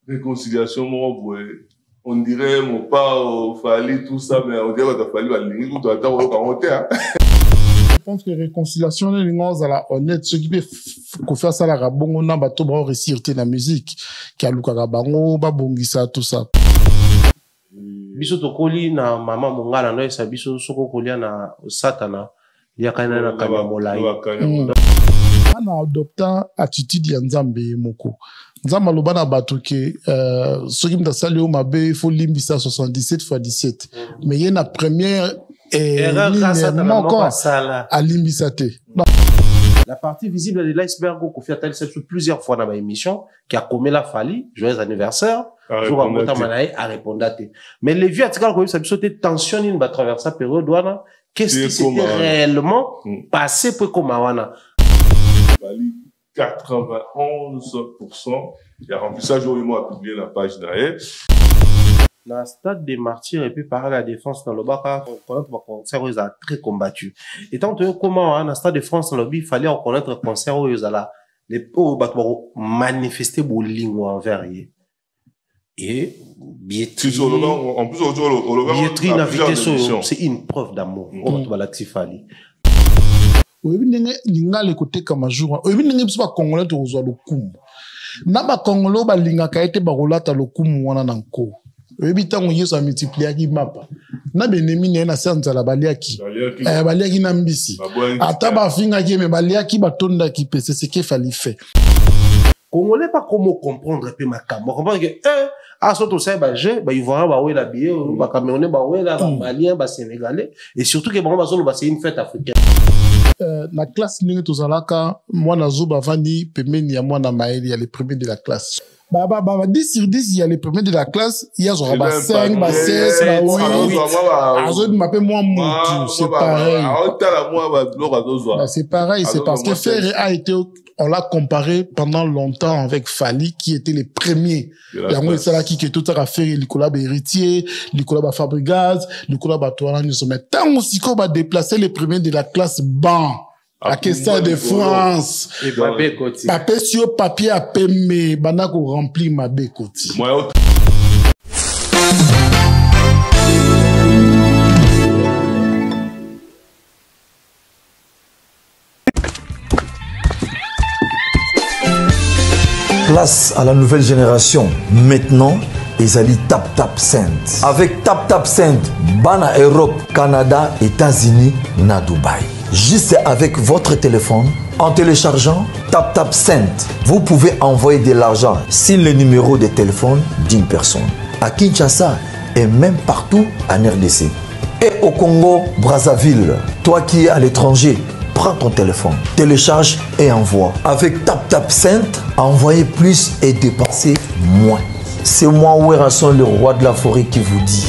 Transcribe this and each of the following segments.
réconciliation, on dirait mon pas Fali, tout ça, mais on dirait qu'il fallait tout Je pense que réconciliation, la honnête, ce qui peut faire ça, la bon, on a bateau bras réussir la musique, qui a l'ouka bango, babongisa, tout ça. Biso tokoli na mama mongala no esa biso soko kolia na satana yakana na kanya molai. Ana adopta attitude ya nzambe moko. Nzambe aloba na bato ke soki mtasali o mabe il faut limbisa 77 x 17. Mais il y a na première à limbisa te. La partie visible de l'iceberg qu'on fait plusieurs fois dans ma émission qui a commis la Fali, joyeux anniversaire, jour à Motamanaï à répondre. Mais les vieux articles comme ça sauté tension in va traverser la période douana. Qu'est-ce qui s'était réellement passé pour Komawana? 91%. Il y a remplissage au moment à publier la page derrière. Dans le stade des martyrs et puis par la défense dans le Baka, on connaît le concert où ils ont très combattu. Et tant que comment, dans le stade de France, dans le il fallait reconnaître le concert où ils ont les pauvres manifester pour l'ingou envers eux. Et billetterie, en plus, billetterie naviguer c'est une preuve d'amour. On va la tifali. Oui, linga le côté comme un jour. Oui, linga pas congolais to zo le kum. Na ba congolais ba linga kaete ba rolata le kum wana nanko. Oui, tant on y a multiplié qui mapa. Na benemi ne na sanza la baliaki. Baliaki na mbisi. Ata ba finga ki me baliaki ba tonda ki pese ce qu'il fallait faire. Congolais pas comment comprendre peu ma cam. Comprendre que à surtout ça ba je ba ivoirien ba ouais la billet ba camerounais ba ouais la malien ba sénégalais et surtout que ba zolo ba c'est une fête africaine. La classe ninge tozalaka moi na zuba vandi pemeni ya moi na maeli ya les premiers de la classe. 10 sur 10 il y a les premiers de la classe, il y a genre 5, 16, 8. Azod m'appelle moi Moutou, c'est pareil. C'est pareil, c'est parce que Ferré a été, on l'a comparé pendant longtemps avec Fali qui était les premiers. Yango c'est qui tout ça a fait Nicolas Héritier, Nicolas Fabrigaz, Nicolas Batouana nous sommes tant aussi qu'on va déplacer les premiers de la classe à question de France. Papier sur papier à pembe, banako rempli ma bécoti. Place à la nouvelle génération. Maintenant, Ezali Tap Tap Send. Avec Tap Tap Send, Bana Europe, Canada, États-Unis, na Dubaï. Juste avec votre téléphone, en téléchargeant Tap Tap Send, vous pouvez envoyer de l'argent sur le numéro de téléphone d'une personne. À Kinshasa et même partout en RDC. Et au Congo, Brazzaville, toi qui es à l'étranger, prends ton téléphone, télécharge et envoie. Avec Tap Tap Send, envoyez plus et dépensez moins. C'est moi, Ouerasson, le roi de la forêt, qui vous dit.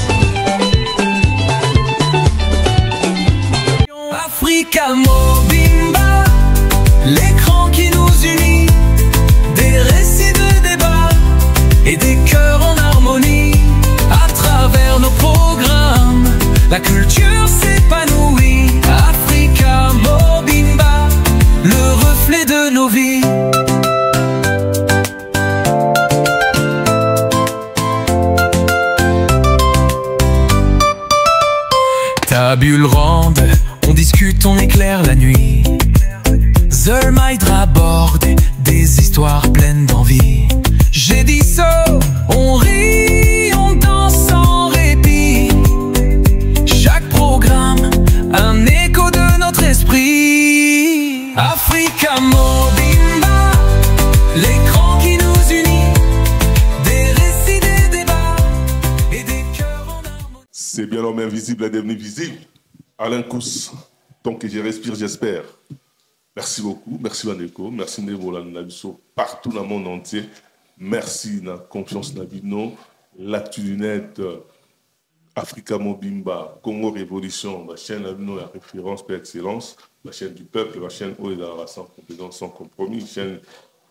Africa Mobimba, l'écran qui nous unit, des récits de débat et des cœurs en harmonie. À travers nos programmes, la culture s'épanouit. Africa Mobimba, le reflet de nos vies. Tabule ronde, on discute, on éclaire la nuit. Zolmaïdra borde des histoires pleines d'envie. J'ai dit ça, on rit, on danse sans répit. Chaque programme, un écho de notre esprit. Africa Mobimba, l'écran qui nous unit. Des récits, des débats et des cœurs en harmonie. C'est bien l'homme invisible est devenu visible. Alain Kous, tant que je respire, j'espère. Merci beaucoup. Merci Waneko. Merci Nevola Nabiso partout dans le monde entier. Merci na confiance Nabino. L'actu du net, Africa Mobimba, Congo Révolution, la chaîne Nabino, la référence par excellence, la chaîne du peuple, la chaîne Oyo sans compétence, sans compromis, la chaîne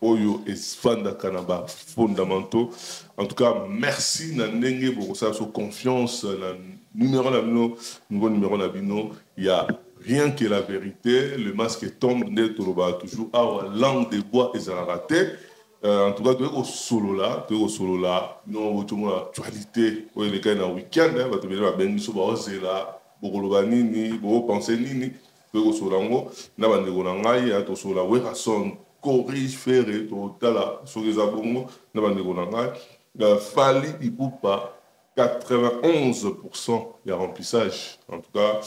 Oyo et Fanda Kanaba fondamentaux. En tout cas, merci na Nenge pour ça, sur confiance, numéro Nabino, nouveau numéro Nabino, il y a rien que la vérité, le masque tombe, toujours à langue de bois et ça a raté. En tout cas, tu es au solo là, non, tu as l'actualité, tu es le week-end, tu es là, nini, penser nini, tu es au solo, tu es corrige, faire, tu es Fali Ipupa, 91% de remplissage. En tout cas,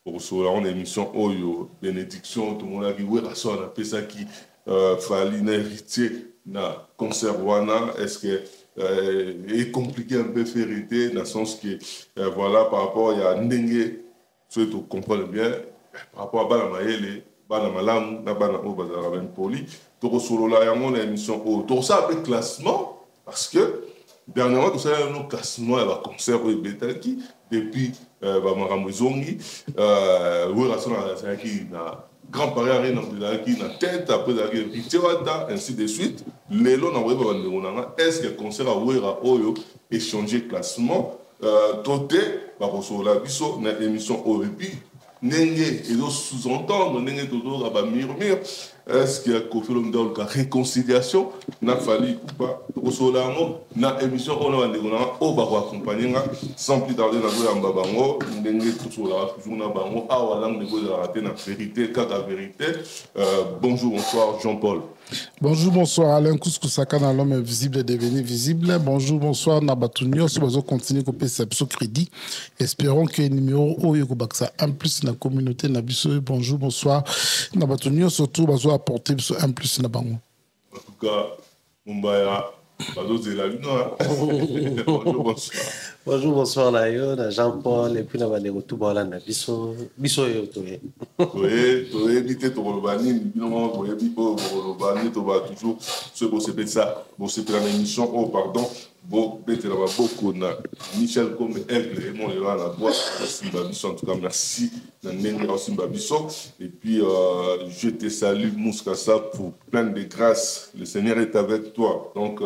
pour cela, on a une émission Oyo, bénédiction, tout le monde a dit, oui, on appelle ça qui Fali n'héritier, na conservana, est-ce que est compliqué un peu faire hériter, dans le sens que, voilà, par rapport à Ndenge, tu comprends bien, par rapport à Bana Maele, Bana Malam, Bana Obazara Ben Poli, tout solo là, on a une émission Oyo. Tout ça avec classement, parce que, dernièrement, tout ça, il y a un classement, il y a un concert qui depuis Maramuzongi, grand pari qui na tête après ainsi de suite. Est-ce que le concert a Oyo échangé classement? Toté, la émission Orepi, Nenge, et sous-entendre, Nenge Todo, murmure. Est-ce qu'il y a une réconciliation? N'a fallu ou pas? Dans l'émission, on a accompagné sans plus tarder dans le Babango, toujours la vérité. Bonjour, bonsoir, Jean-Paul. Bonjour, bonsoir, Alain Kouskou-Saka, dans l'homme invisible est devenu visible. Bonjour, bonsoir, Nabatunio, si vous continuez à couper crédit. Espérons que le numéro Oyokobaksa, en plus, dans la communauté, bonjour, bonsoir, Nabatunio, surtout, vous apporter un plus na bango. En tout cas, Mumbaya, bonjour, bonsoir. Bonjour, bonsoir, Nayo, Jean-Paul, et puis na bandeko tout bala na biso yo toye. Toye bité to rolobani, binomo toye bipo rolobani to va toujours ce beau c'est ça, beau c'est la émission oh pardon, beau bête là beaucoup na Michel comme Aigle et mon là la boîte merci Babiso en tout cas merci na Nenga aussi Babiso et puis je te salue Mouskassa pour plein de grâce, le Seigneur est avec toi donc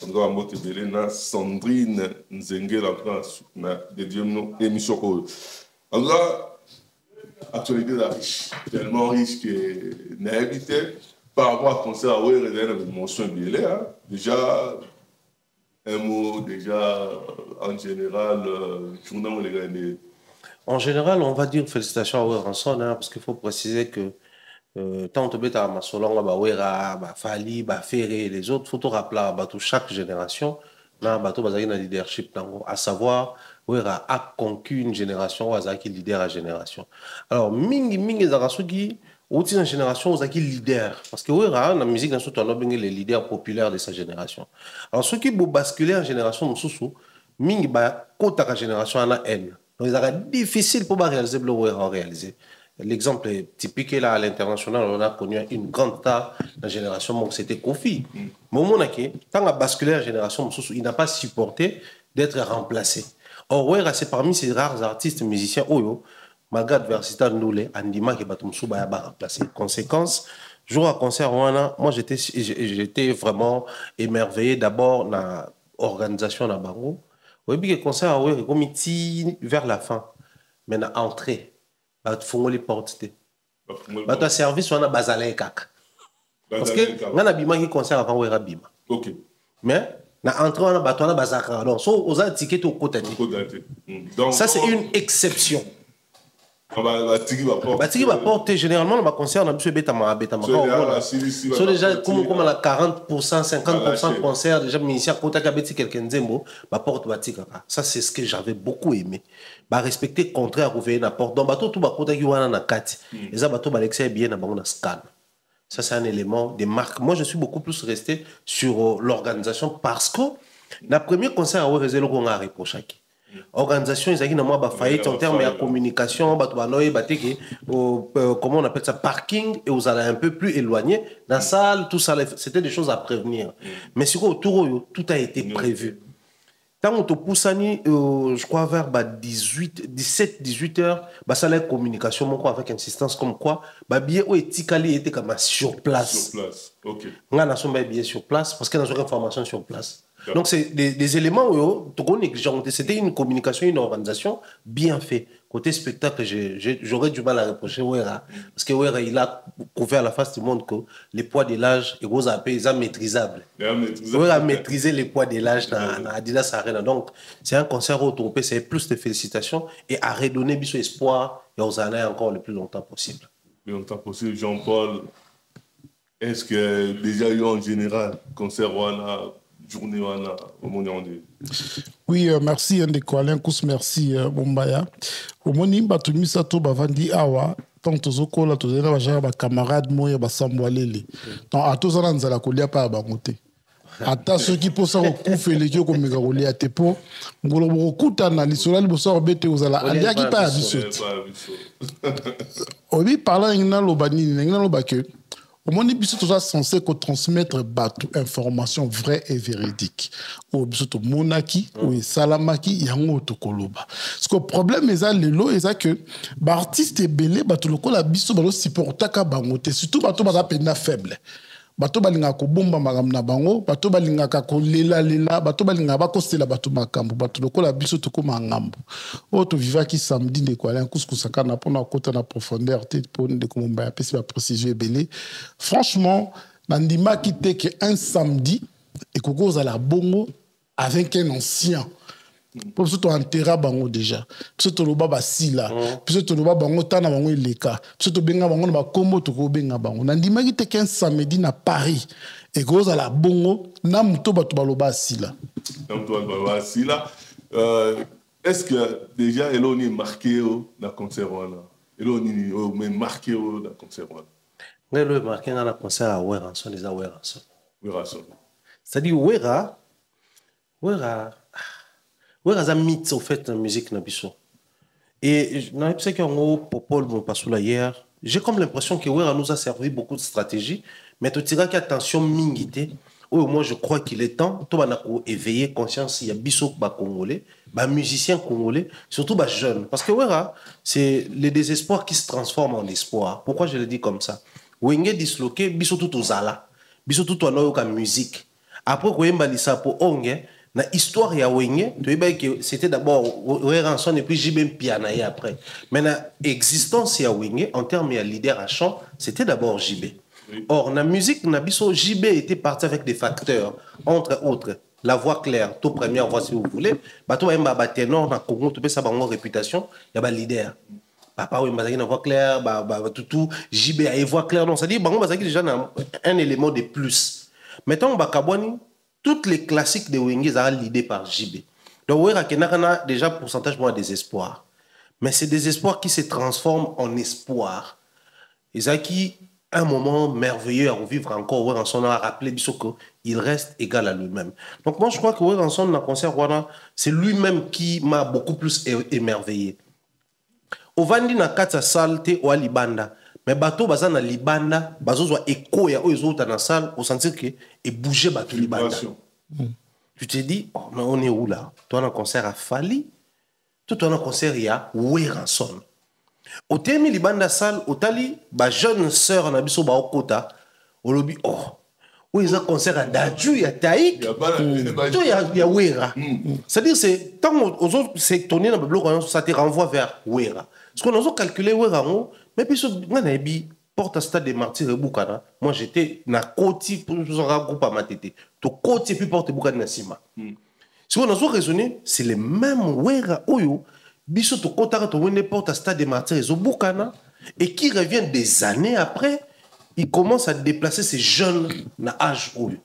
on doit monter Belena Sandrine Nzenge la France na dédié nos émissions alors actualité riche, tellement riche que n'a évité par rapport à concert à Oué, il y a une mention bien déjà un mot déjà en général en général on va dire félicitations à Oué Ranson parce qu'il faut préciser que tant que tu as ma solonga ba Ouéra ba Fali ba Ferré les autres faut te rappeler à chaque génération na bato bazaki na leadership à savoir Ouéra a conquis une génération Ouazaki leader à génération alors mingi zarasoki outi une génération Ouazaki leader parce que Ouéra la musique dans tout on a bien les leaders populaires de sa génération alors ceux qui vont basculer en génération mususu mingi ba kota ka génération ana N donc c'est difficile pour réaliser le Ouéra réaliser. L'exemple typique est là à l'international, on a connu une grande star dans la génération, c'était Kofi. Mais au moment où tant a basculé la génération, il n'a pas supporté d'être remplacé. Or, ouais, c'est parmi ces rares artistes musiciens, malgré l'adversité de Noulé, Andima qui va remplacer. Conséquence, jour à concert, moi j'étais vraiment émerveillé d'abord dans l'organisation de Bango. Oui, puis le concert, comme vers la fin, mais dans l'entrée. Faut les porter. Bah service on a bazalé kak. Parce que on a bima qui concert avant on bima. OK. Mais na entrée on a bateau on a bazaka. Donc so aux ticket au côté. Donc ça c'est une exception. Bah tiki va porter généralement on va concert on a monsieur beta ma. So déjà comme la 40% 50% concert déjà musicien quand tu as bêti quelqu'un zembo bah porte batika. Ça c'est ce que j'avais beaucoup aimé. Bah respecter contraire ouvrir na porte donc bateau tout ba kota ki wana na kati et ça bateau ba l'excès bien na bango na scan ça c'est un élément des marques moi je suis beaucoup plus resté sur l'organisation parce que la première concert a réservé qu'on a reproché organisation ils a na moi ba faillite en termes de communication bateau ba noyer bateke comment on appelle ça parking et vous allez un peu plus éloigné dans la salle tout ça c'était des choses à prévenir mais sur autour tout a été prévu. Tant que poussani, je crois vers 17-18 heures, ça la communication avec insistance comme quoi, bien où etikali était comme sur place. Sur place, ok. On a bien sur place parce qu'il y a une information sur place. Donc c'est des éléments où c'était une communication, une organisation bien faite. Côté spectacle, j'aurais du mal à reprocher Wera. Parce que Wera, il a prouvé à la face du monde que les poids de l'âge, ils sont maîtrisables. Wera a maîtrisé les poids de l'âge dans Adidas Arena. Donc, c'est un concert où on peut essayer plus de félicitations et à redonner biso espoir et aux années encore le plus longtemps possible. Le plus longtemps possible, Jean-Paul. Est-ce que déjà eu en général concert wana journée wana au monde? Oui, merci Ndeko Alain Kous, merci Bombaya. Au moni batumi sato bavandi awa tant tozokola tozela bajara ba camarade moya basambwalele. Donc atozana nzala kolia pa bangote. Ata ceux qui posa kokufele ki ko meka kolia te po ngolo bokuta na lisola liboso bete ozala aliaki pa biso. Obi parlant ngina lobani ngina lobake. Au moins, nous sommes censés transmettre information vraie et véridique. Au bisoto monaki, ou salamaki, yango tokoloba. Ce que le problème est que l'artiste est belé, batuloko la biso balo supporta ka bangote. Surtout bato bata pena faible. Bato balinga ko bomba magam na bango, bato balinga ko lela, bato balinga ba kostela bato makambo, bato lokola biso toko mangambo. O to vivaki samedi de quoi un couscous na pona kota na profondeur te pour de comme ba pesi ba précision belé. Franchement, nandima kité que un samedi et koko za la bongo avec un ancien. Pour ce enterra bango déjà. Pour ce loba basila. Pour ce loba bango tana bango ileka. Pour ce benga bango ba kombo to ko benga bango. Nandima ki te ken samedi na Paris. Et cause à la bongo na muto batu baloba asila. Na muto baloba asila. Est-ce que déjà eloni marqué na concert wana? Eloni mais marqué na concert wana. Ngelo marqué na concert à Weranson déjà Weranson. Weranson. C'est-à-dire Wera a mythe au fait en musique nabiso. Et dans les psychologues en Popol mon passoula hier, j'ai comme l'impression que Wera nous a servi beaucoup de stratégies, mais tu diras qu'attention mingité. Oui, moi je crois qu'il est temps toi banako éveiller conscience il y a biso ba congolais, ba musiciens congolais, surtout ba jeunes parce que Wera c'est le désespoir qui se transforme en espoir. Pourquoi je le dis comme ça? Wenge disloqué biso tout ozala. Biso tout ono ka musique. Après ko yemba lisa po onge na histoire ya Wenge, c'était d'abord Weranson et puis JB Piana et après. Mais la existence ya Wenge en termes de leader à chant, c'était d'abord JB. Or, la musique, JB était parti avec des facteurs, entre autres, la voix claire, toute première voix si vous voulez, bateau un ténor dans Congo, tu peux savoir mon réputation, il y a un leader. Papa oui, une voix claire, tout JB a une voix claire, non, ça dit, déjà un élément de plus. Mettons, Bakabwani, toutes les classiques de Wenge sont l'idée par JB. Donc, il y a déjà un pourcentage de désespoir. Mais c'est désespoir qui se transforme en espoir. Et ça qui, un moment merveilleux à revivre encore, Weranson a rappelé qu'il reste égal à lui-même. Donc, moi, je crois que Weranson, dans le concert, c'est lui-même qui m'a beaucoup plus émerveillé. Au Vandi, na kata salle, te ou Libanda. Mais bateau baza na libanda bazo zo écho ya oyo zo na salle au sentir que et bouger bateau libanda. Tu te dis oh, mais on est où là? Toi un concert à Fali, tout un concert ya Weranson. Au temi libanda salle au tali ba jeune sœur na biso ba okota au lobby oh oui ça concert à Daju ya Taïk tout ya Wera. C'est-à-dire c'est tant aux autres c'est tourné dans le bloc ça te renvoie vers Wera. Ce qu'on a calculé Wera mais puis, je porte à stade des martyrs et Boukana. Moi, j'étais na côté pour un groupe à ma tête. To côté puis porte Boukana na Sima. Si on a raisonné, c'est le même Wera Oyo. Biso to kota to wende porte à stade des martyrs et Boukana et qui revient des années après, il commence à déplacer ces jeunes na âge Oyo.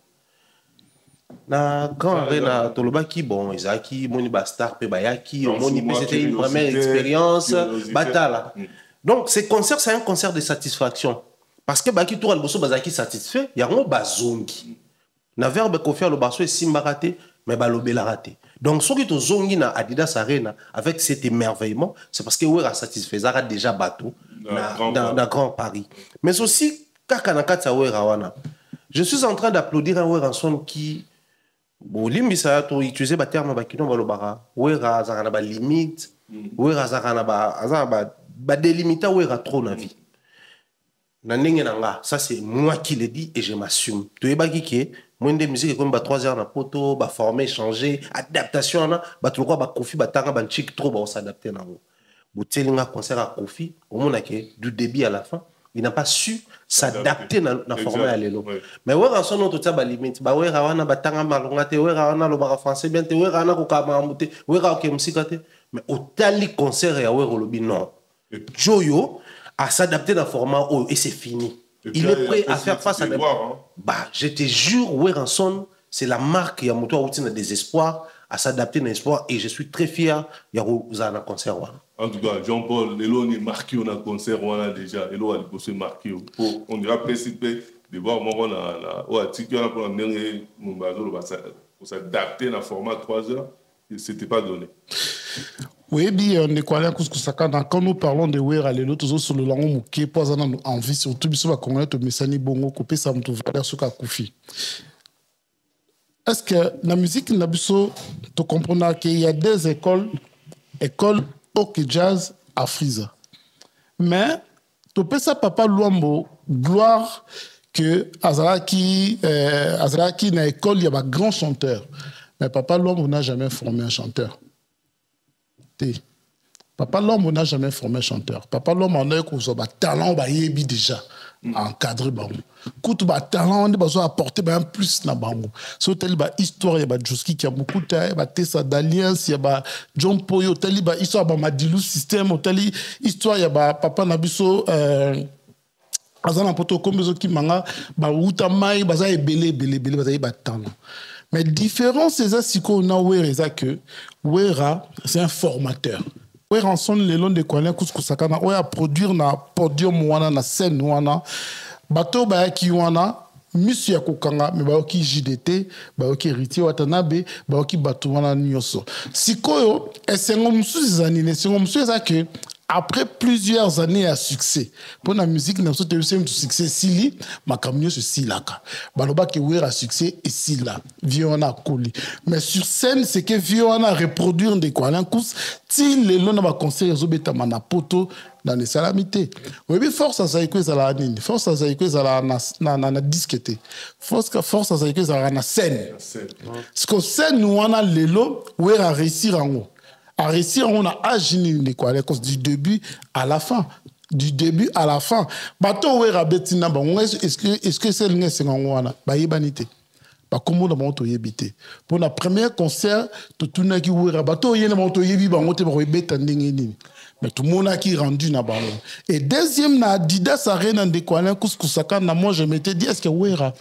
Na grand arena Tolobaki bon Isaki moni bastar pe bayaki moni c'était une première expérience batala. Donc, ce concert, c'est un concert de satisfaction. Parce que Baki Toura le Bosso Bazaki satisfait, il y a un bazongi. Na verbe qu'on fait le basso est simbarate, mais balobela raté. Donc, ce qui est zongi na Adidas Arena avec cet émerveillement, c'est parce que Wera satisfait, ça a déjà bateau dans Grand Paris. Mais aussi, Kakanakata Wera wana. Je suis en train d'applaudir un Weranson qui, bon, limbisa to utiliser ba terme bakino balobara. Wera zakana ba limite, Wera zakana ba délimita Wera trop na vie. Ça c'est moi qui le dis et je m'assume. Tu es baki qui moi de musique comme 3 heures na poto, ba former, changer, adaptation na, ba tu quoi ba kofi ba tanga ba chic trop ba s'adapter na. un concert à Kofi, au moment du début à la fin, il n'a pas su s'adapter dans le format à l'élo. Mais ouais, en son autre ça limite, bah ouais, rawana batanga malongate, ouais, rawana le bar français bien, ouais, rawana kokama mute, ouais, rawana musikate. Mais au tali concert et à ouais, rolobi non. Joyo à s'adapter dans le format et c'est fini. Il est prêt à faire face à des... Bah, je te jure, Weranson, c'est la marque, il y a moto routine de désespoir, à s'adapter dans l'espoir, et je suis très fier, il y a un concert. En tout cas, Jean-Paul, Elo est marqué on a concert, on a déjà, Elo a posé marqué. On dira principé de voir moi on a au article on a pour amener mon bateau pour s'adapter dans le format 3 heures, c'était pas donné. Oui, bien, on est quoi là, quand nous parlons de Wera, les autres sur le langue mouké, pas en envie, surtout, si on va connaître le Messani Bongo, couper ça, me trouve valeur sur Kakoufi. Est-ce que la musique, tu comprends qu'il y a des écoles ok jazz à Frisa. Mais, tu peux ça, papa Luambo, gloire que Azaraki dans l'école, il y a un grand chanteur. Mais papa Luambo n'a jamais formé un chanteur. Papa Lombo n'a jamais formé chanteur. Papa Lombo a un talent déjà encadré. Quand tu as talent, on a apporter un plus na bango. So telle histoire, il y a Joski qui a beaucoup de il y a Tessa d'Alliance, il y a John Poyo, telle histoire de Madilou système, telle histoire il y a Papa Nabiso azana poto kombezo ki manga ba uta mai baza ebele baza ba talent. Mais différence c'est ça si qu'on a Wera que Wera c'est un formateur. Wera ensemble les longs de Kwalen Kuskusakana a produire na podium wana na scène wana bato ba ki wana Monsieur Yakokanga mais ba ki JDT ba ki Héritier Watanabe ba ki bato wana nyoso. Sikoyo esengo musu zanine sengo musu ça que après plusieurs années à succès, pour la musique, nous avons eu un succès si ma camion se silaka. Baloba qui ouer à succès et si là, Viona Koli. Mais sur scène, c'est que Viona reproduire des quoi, l'encous, si les lois va conseiller zobeta mana poto dans les salamités. Oui, force à ça que ça la nini, force à ça que ça la na disquette, force à ça que ça la na scène. Parce que scène nous on a les lots ouer à réussir en haut. À réussir, on a agi du début à la fin. Du début à la fin. Bato wera betina ba est-ce que c'est le ngwana ba yebanité. Ba komo na monto yebité. Pour la première concert to tuna ki wera bato yena monto yebi ba ngote ba yebeta ndenge nini. Mais tout le monde a qui rendu na bango. Et deuxième na Adidas Arena de Kwalen Kuskusaka na moi je m'étais dit est-ce que wera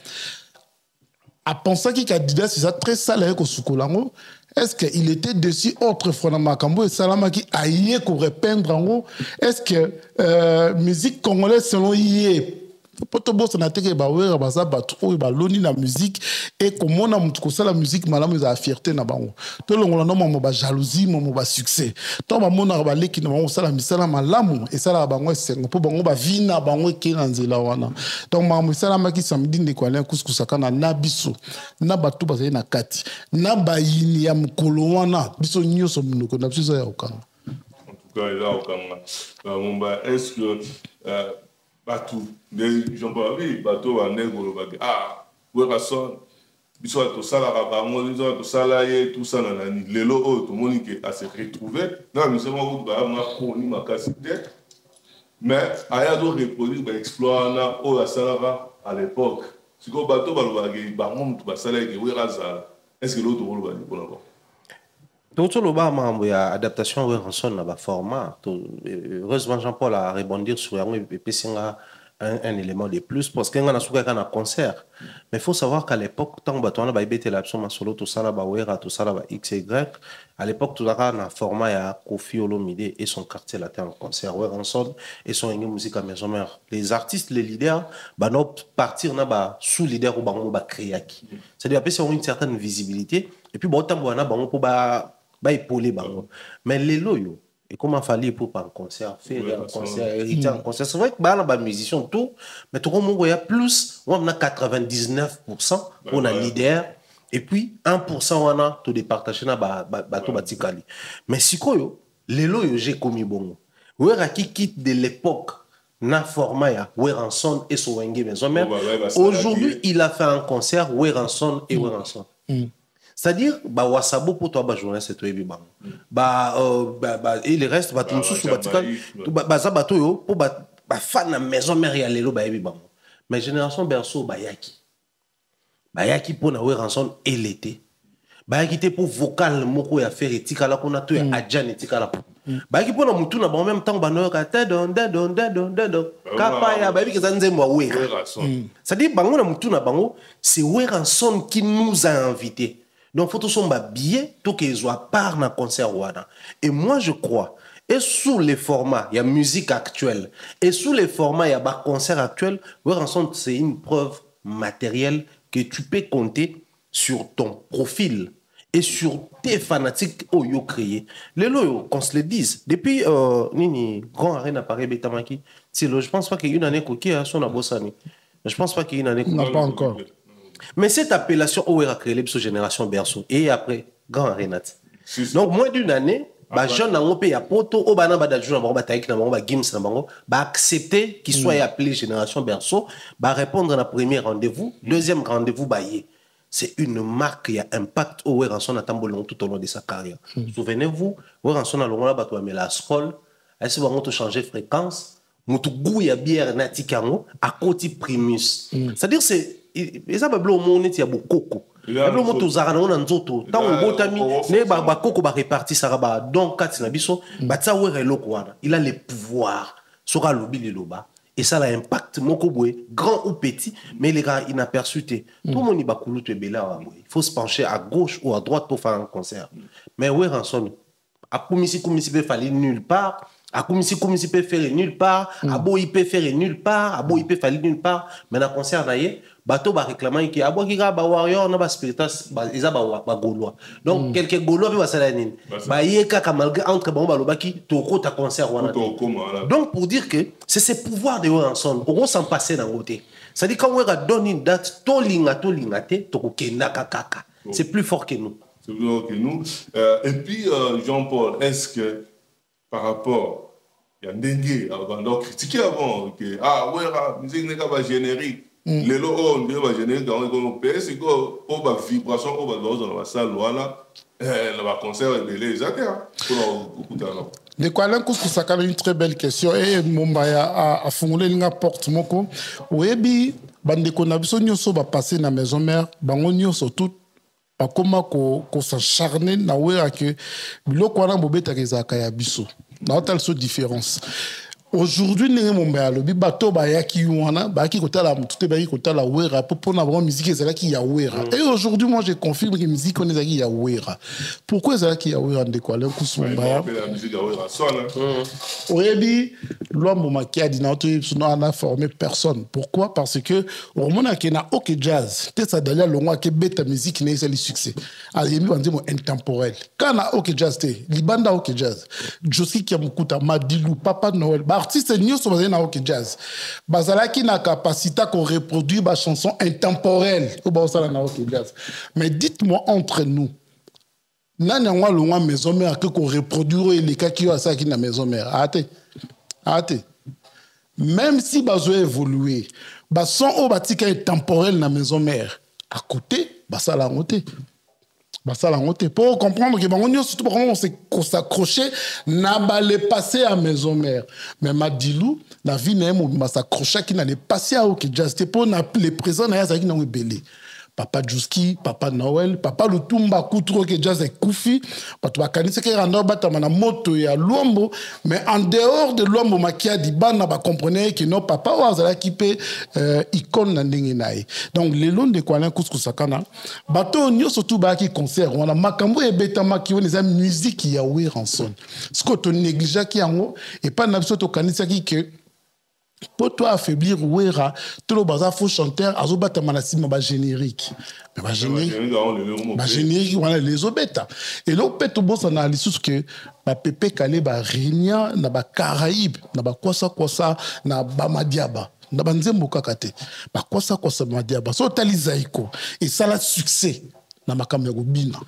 a pensé qu'il Adidas c'est ça très sale ko sukolango. Est-ce qu'il était dessus autre fois dans Makambo et Salama qui aïe pour répandre en haut? Est-ce que musique congolaise selon yé Potobo sanateke ba wera baza batro ba loni na musique et comment na mutuko la musique malamu za fierté na bango to longola no mo ba jalousie mo ba succès to ba mona ba leki na bango sala misala malamu et sala bango sengo po bango ba vina bango ke na nzela wana donc ma misala maki samedi de Kwalen Kuskusaka na biso na batu bazali na kati na ba yini ya mukolo wana biso nyoso munoko na biso ya okanga en tout cas là okanga est-ce que bateau mais Jean-Paul bateau en négro ah Wera son biso to sala bango biso to sala ye tout ça nanani lelo o to monique à se retrouver non mais c'est moi ba ma koni ma cassette mais aya do reproduire ba exploit na o la sala à l'époque si ko bateau ba lo ba bango to ba sala ke Wera za est-ce que l'autre rôle va dire pour tout le bas membre il y a adaptation Weranson na ba format heureusement Jean-Paul a rebondir sur un élément de plus parce qu'il y a un concert mais il faut savoir qu'à l'époque tant que tu as été là solo tout ça là Wera tout ça là XY à l'époque tout ça un format il y a Kofi Olomide et son quartier latin en concert Weranson et son musique à maison mère les artistes les leaders bah non partir na ba sous leader ou ba créer c'est-à-dire après c'est une certaine visibilité et puis bon temps bon pour ba épauler bango mais les loyaux et comment fallait pour un concert faire un concert hériter un concert c'est vrai que bah la musicien tout mais tout le monde il y a plus on a 99% on a leader et puis 1% on a tout départager na bato batikali mais si quoi les loyaux j'ai commis bongo Wera qui quitte de l'époque na format ya Weranson et Sowenge maison mère aujourd'hui il a fait un concert Weranson et Weranson C'est-à-dire, wasabo pour toi, journaliste, c'est toi, et le reste, tout le monde, pour fan la maison mère et aller mais génération berceau, yaki pour na ranson et l'été. Yaki te pour vocal, moko ya faire etika la qu'on a tout adjan etika la. Yaki pour na mutu na en même temps, kapa ya baby que ça nous ouais. C'est-à-dire, bango na mutu na bango, c'est ranson qui nous a invités. Donc, faut tout son billet, tout qu'ils soient part dans concert wana. Et moi, je crois, et sous les formats, il y a musique actuelle, et sous les formats, il y a concert actuel, c'est une preuve matérielle que tu peux compter sur ton profil et sur tes fanatiques au yo créé. Les loyaux, qu'on se le dise, depuis Nini, Grand Arène Paris Betamaki, je pense pas qu'il y ait une année qui a son abossani. Je pense pas qu'il y ait une année qui n'a pas encore. Mais cette appellation OER a créé les génération berceau et après Grand Arénat. Donc moins d'une année, jeune n'a pas ya poto au bana badajuna bango bataik na bango ba gims na bango ba accepter qu'il soit appelé génération berceau, ba répondre à la première rendez-vous, deuxième rendez-vous ba yé. C'est une marque qui a impact OER en son atambolon tout au long de sa carrière. Souvenez-vous, OER en son alonga ba to la scroll, est-ce bango to changer fréquence, mutu gou ya bière natikango à côté primus. C'est-à-dire c'est et ça blo monet ya bokoko ya blo moto zara na nzoto tango botami ne ba koko ba réparti saraba donc kati na biso ba tsa were loko wana il a les pouvoirs sera lobi le loba et ça a impact moko boy grand ou petit mais les gars inaperçuté tout le monde ba kulutu bela il faut se pencher à gauche ou à droite pour faire un concert mais ouais ranson a komisi peut fallait nulle part a komisi peut faire nulle part a bo il peut faire nulle part a bo il peut fallait nulle part mais na concert naie bateau va réclamer que abo kika ba warrior na ba spiritas ba eza ba gaulois donc quelques gaulois va sala nini ba yeka kamalga entre ba lobaki to ko ta concert wana donc pour dire que c'est ce pouvoir de ranson on s'en passer dans côté ça dit quand on donne une date to linga te to ko kenda kaka c'est plus fort que nous et puis Jean-Paul est-ce que par rapport il y a Ndengue avant critiquer avant que ouais musique n'est pas générique. Les lots, on va générer dans le PS, on va vibration, on va dans la salle, voilà, on va concert les acteurs. De quoi l'un couscous ça une très belle question et Mombaya a formulé une porte moko. Webi bande konabiso nyoso va passer na maison mère, bango nyoso tout pas comment ko s'acharner na wera que biloko wana bobeta kezaka ya biso. Na telle so différence. Aujourd'hui, nous avons un bateau qui pour musique et aujourd'hui, moi, je confirme que la musique on est à Wera. Pourquoi est-ce qu'il y a Wera de quoi? La musique à Wera. On a formé personne. Pourquoi? Parce que au moment où il y a OK Jazz, ça d'ailleurs le mois qui bête musique n'est pas le succès. Alors il y a intemporel. Quand on a OK Jazz, Libanda OK Jazz, Joski qui a beaucoup de Madilou, Papa Noël. Artiste new sont basés dans OK Jazz. Bazala qui n'a capacité qu'on reproduire ma chanson intemporelle au Bazala dans OK Jazz. Mais dites-moi entre nous, n'ana moi le moi maison mère que qu'on reproduire les cas qui ont ça qui na maison mère. Arrêtez. Même si bazo évoluer, son au batika intemporel na maison mère. À côté, Bazala ngoté. Pour comprendre que on s'accrocher n'a pas le passé à maison mère mais Madilou la vie n'a pas s'accrocher qui n'a le passé à OK Jazz pour les présents n'a qui n'ont belé Papa Juski, Papa Noël, Papa Lutumba Koutro que Jazz est Koufi, Papa Kanise qui rando batamana moto ya Luombo, mais en dehors de Luombo makia di bana ba comprenez que non papa wazala qui peut icône na ndenge nae. Donc les longs de Kwalin Kouskou Sakana, bato nyo surtout ba qui concert, on a makambo et betama qui on les musique ya we ranson. Ce que tu négliges qui en et pas n'abso to kanisa qui que pour toi affaiblir Wera, tout le bazar faux chanteur, azobata manasima ba générique. Mais ba générique, voilà les obeta. Et là, peut tout bon ça analyse que ba Pepe Kale ba Régna, na ba Caraïbes, na ba Kwasa, na ba Madiaba. Na ba Nzembo Kakate. Ba Kwasa Madiaba. So talizaiko. Et ça la succès. Na makamya gobina.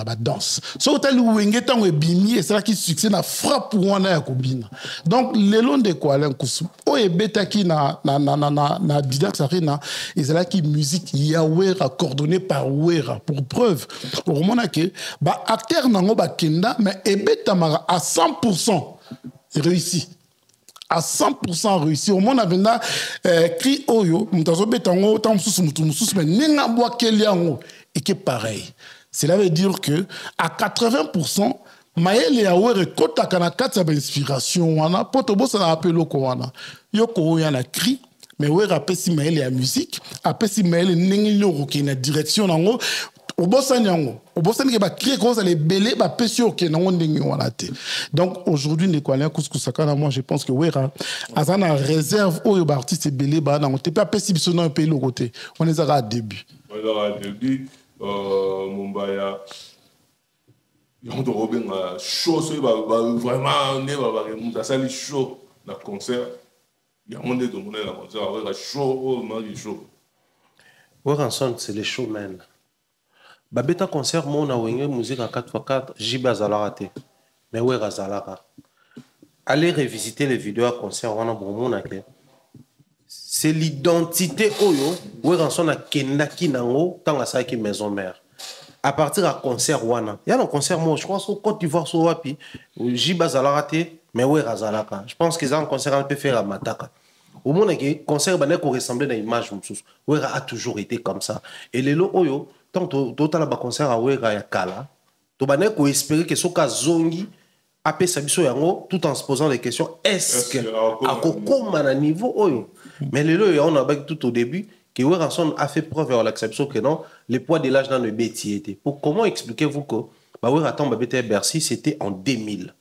la danse. So tali wenge tango ebimi et c'est là qui succès na frappe wana ya kobina. Donc le long de quoi Alain Koussou o ebeta ki na Didax Arena et c'est là qui musique Yawera coordonné par Wera pour preuve au moment que ba acteur nango ba kenda mais ebeta mara à 100% réussi. À 100% réussi. Au monde avait là cri oyo mutazo betango tam sous mais nenga boa keliango et que pareil. Cela veut dire que à 80%, Maël et Aouer kota kana kata inspiration wana potobo ça appelle ko wana. Yoko yana cri mais ouais rapesi Maël et la musique, apesi Maël nengi nyoro ki na direction nango obosani yango. Obosani ke ba créer cause les belé ba pesio ke nango ndingi wana te. Donc aujourd'hui ne quoi couscous moi je pense que Wera azana réserve oyo ba artiste belé ba nango te pas pesi biso na pays le côté. On les a à début. On a début Mumbaya yondo robenga show so vraiment ne ba muta sali show na concert ya monde to mona na concert avec show mari show Weranson c'est les showmen babeta concert mo na wenge musique en 4x4 jiba zalarate mais Wera zalara allez revisiter les vidéos à concert wana bomona ke c'est l'identité oyo Weranson a kendaki nango tanga sa ki maison mère à partir à concert wana il y a un concert moi je crois au Côte d'Ivoire so wapi jiba zalarate mais Wera zalaka je pense qu'ils ont un concert un peu faire à Mataka au monde que concert bané ko ressembler à image msusu Wera a toujours été comme ça et lelo oyo tant total ba concert à Wera ya kala to bané ko espérer que soka zongi apé sabiso yango tout en se posant les questions est-ce que à kokoma na niveau oyo mais lelo on a bac tout au début que Weranson a fait preuve à l'acceptation que non le poids de l'âge dans le bêtier était pour comment expliquez-vous que bah Weraton babete Bercy c'était en 2000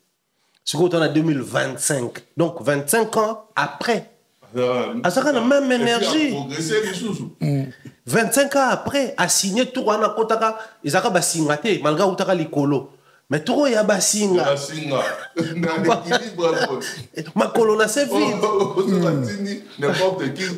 ce qu'on a 2025 donc 25 ans après ça a la même énergie 25 ans après a signé tout wana kotaka izaka ba singate malgré utaka likolo mais tout ya ba singa makolo na se vide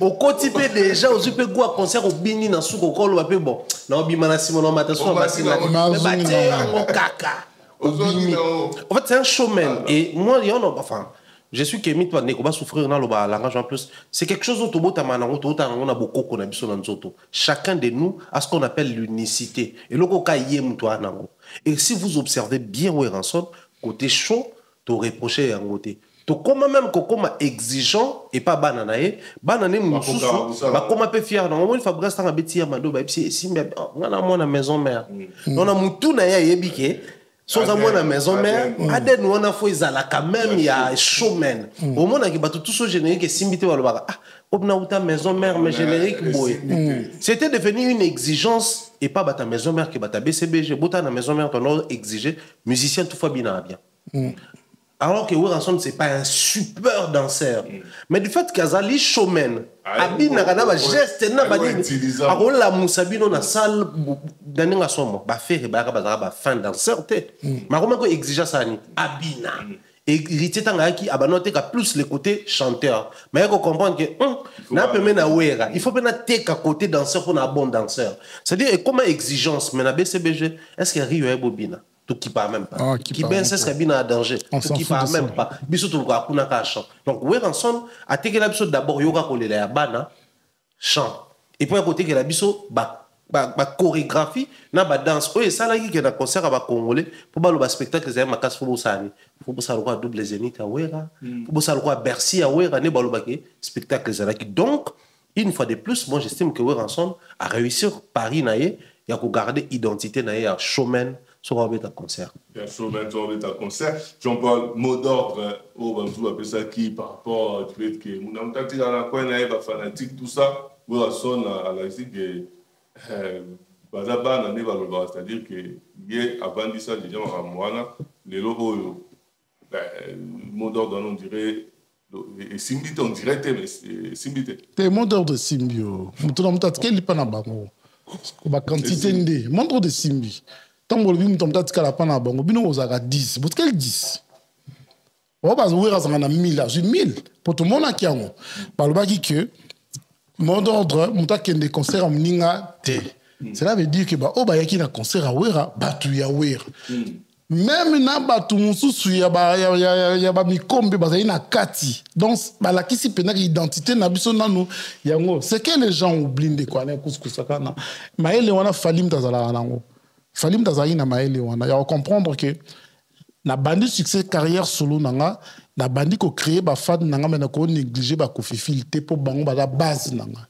au quotidien déjà aux pe go concert au bini na suko kolo pe bon na obima na simono mataso ba singa mais ba te kaka en fait c'est un showman et moi il y en a enfin je suis Kémy toi neko ba souffrir na lo ba langage en plus c'est quelque chose auto botama na auto on a beaucoup qu'on a biso na nzoto chacun de nous a ce qu'on appelle l'unicité et loko ka yem toi nango et si vous observez bien Weranson côté chaud to reprocher en côté to comment même comme exigeant et pas bananae banane mususu ba comment peut fier non moi Fabrice tanga beti ya mando ba si ngana moi na maison mère on a mutu na ya yebike sans moi na maison mère aden on a fo izala quand même ya showman au monde qui batu tout ce générique et simbité wala ah obna uta maison mère mais générique boy c'était devenu une exigence et pas bata maison mère qui bata BCBG bota na maison mère ton exiger musicien tout fois bien alors que Weranson c'est pas un super danseur mais du fait qu'azali showman abina kana ba geste na ba nini akola musabino na salle daninga somo ba faire ba fin danseur te mais comment ko exige ça ni abina et héritier tanga qui abanote ka plus le côté chanteur mais il faut comprendre que na peut na Wera il faut bien tek à côté danseur pour un bon danseur c'est-à-dire comment exigence mais na BCBG est-ce que Rio est bobina tout qui parle même pas qui ben c'est ce bien à danger tout qui parle même pas biso tout ka kuna ka chant donc Weranson a teke la biso d'abord yoga kolela ya bana chant et puis à côté que la biso ba chorégraphie na ba danse oyo ça là qui na concert à ba congolais pour ba le spectacle za makas fo bosani fo bosala quoi double zénith à Wera fo bosala quoi Bercy à Wera ne ba le baké spectacle za qui donc une fois de plus moi j'estime que Weranson a réussi Paris naé ya ko garder identité naé ya showman sur un concert. Bien sûr, maintenant on est à concert. J'en parle mot d'ordre au Banzou appelle ça qui par rapport au fait que mon ami tati dans la coin naïve fanatique tout ça. Weranson à la musique que bazaba na ne va le voir, c'est-à-dire que hier avant dit ça déjà en moana les logos mot d'ordre on dirait et simbité on dirait mais simbité. T'es mot d'ordre de simbio. Mutu na mutatu quel pas na bango. Ba quantité ndé mot d'ordre de simbi. Tant que vous avez dit que la panne à Bango, vous avez 10. Vous avez 10. Vous avez 1000. J'ai 1000. Pour tout le monde qui a un. Par le bas que, mon ordre, mon tas qui des concerts en Mninga, Cela veut dire que oh bah yaki na concert à Wera, batu ya Wera. Même na batu mususu ya ba mikombe bazali na kati. Donc ba la kisi pena identité na biso nanu yango. C'est que les gens oublient de quoi na kuskusaka na. Maele wana falim tazala nango. Falim tazali na maele wana. Ya comprendre que na bandi succès carrière solo nanga, na bandi ko créer ba fan nanga mais na ko négliger ba ko filter pour bango ba la base nanga.